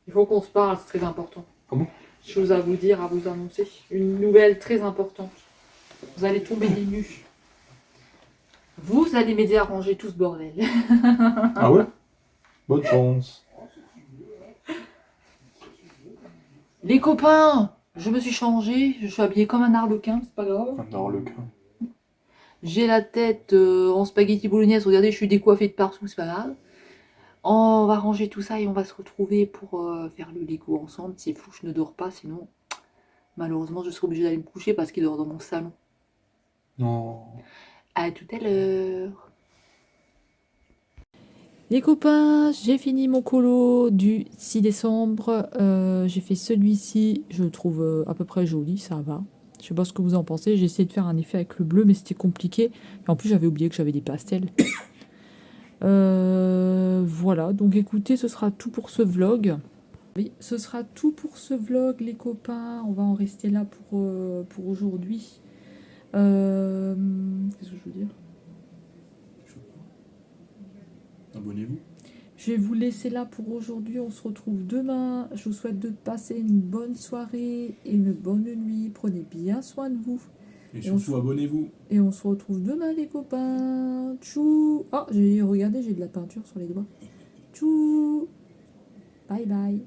Il faut qu'on se parle, c'est très important. Ah bon? Chose à vous dire, à vous annoncer. Une nouvelle très importante. Vous allez tomber des nues. Vous allez m'aider à ranger tout ce bordel. Ah ouais? Bonne chance. Les copains, je me suis changée, je suis habillée comme un arlequin, c'est pas grave. Un harlequin. J'ai la tête en spaghetti bolognaise, regardez, je suis décoiffée de partout, c'est pas grave. On va ranger tout ça et on va se retrouver pour faire le Lego ensemble. Si Flouche ne dort pas, sinon, malheureusement, je serai obligée d'aller me coucher parce qu'il dort dans mon salon. Non. À tout à l'heure. Les copains, j'ai fini mon colo du 6 décembre. J'ai fait celui-ci, je le trouve à peu près joli, ça va. Je sais pas ce que vous en pensez. J'ai essayé de faire un effet avec le bleu, mais c'était compliqué. Et en plus, j'avais oublié que j'avais des pastels. Voilà, donc écoutez, ce sera tout pour ce vlog. Oui, ce sera tout pour ce vlog, les copains. On va en rester là pour aujourd'hui. Qu'est-ce que je veux dire? Abonnez-vous. Je vais vous laisser là pour aujourd'hui. On se retrouve demain. Je vous souhaite de passer une bonne soirée et une bonne nuit. Prenez bien soin de vous. Et surtout, abonnez-vous. Et on se retrouve demain, les copains. Tchou. Ah, regardez, j'ai de la peinture sur les doigts. Tchou. Bye bye.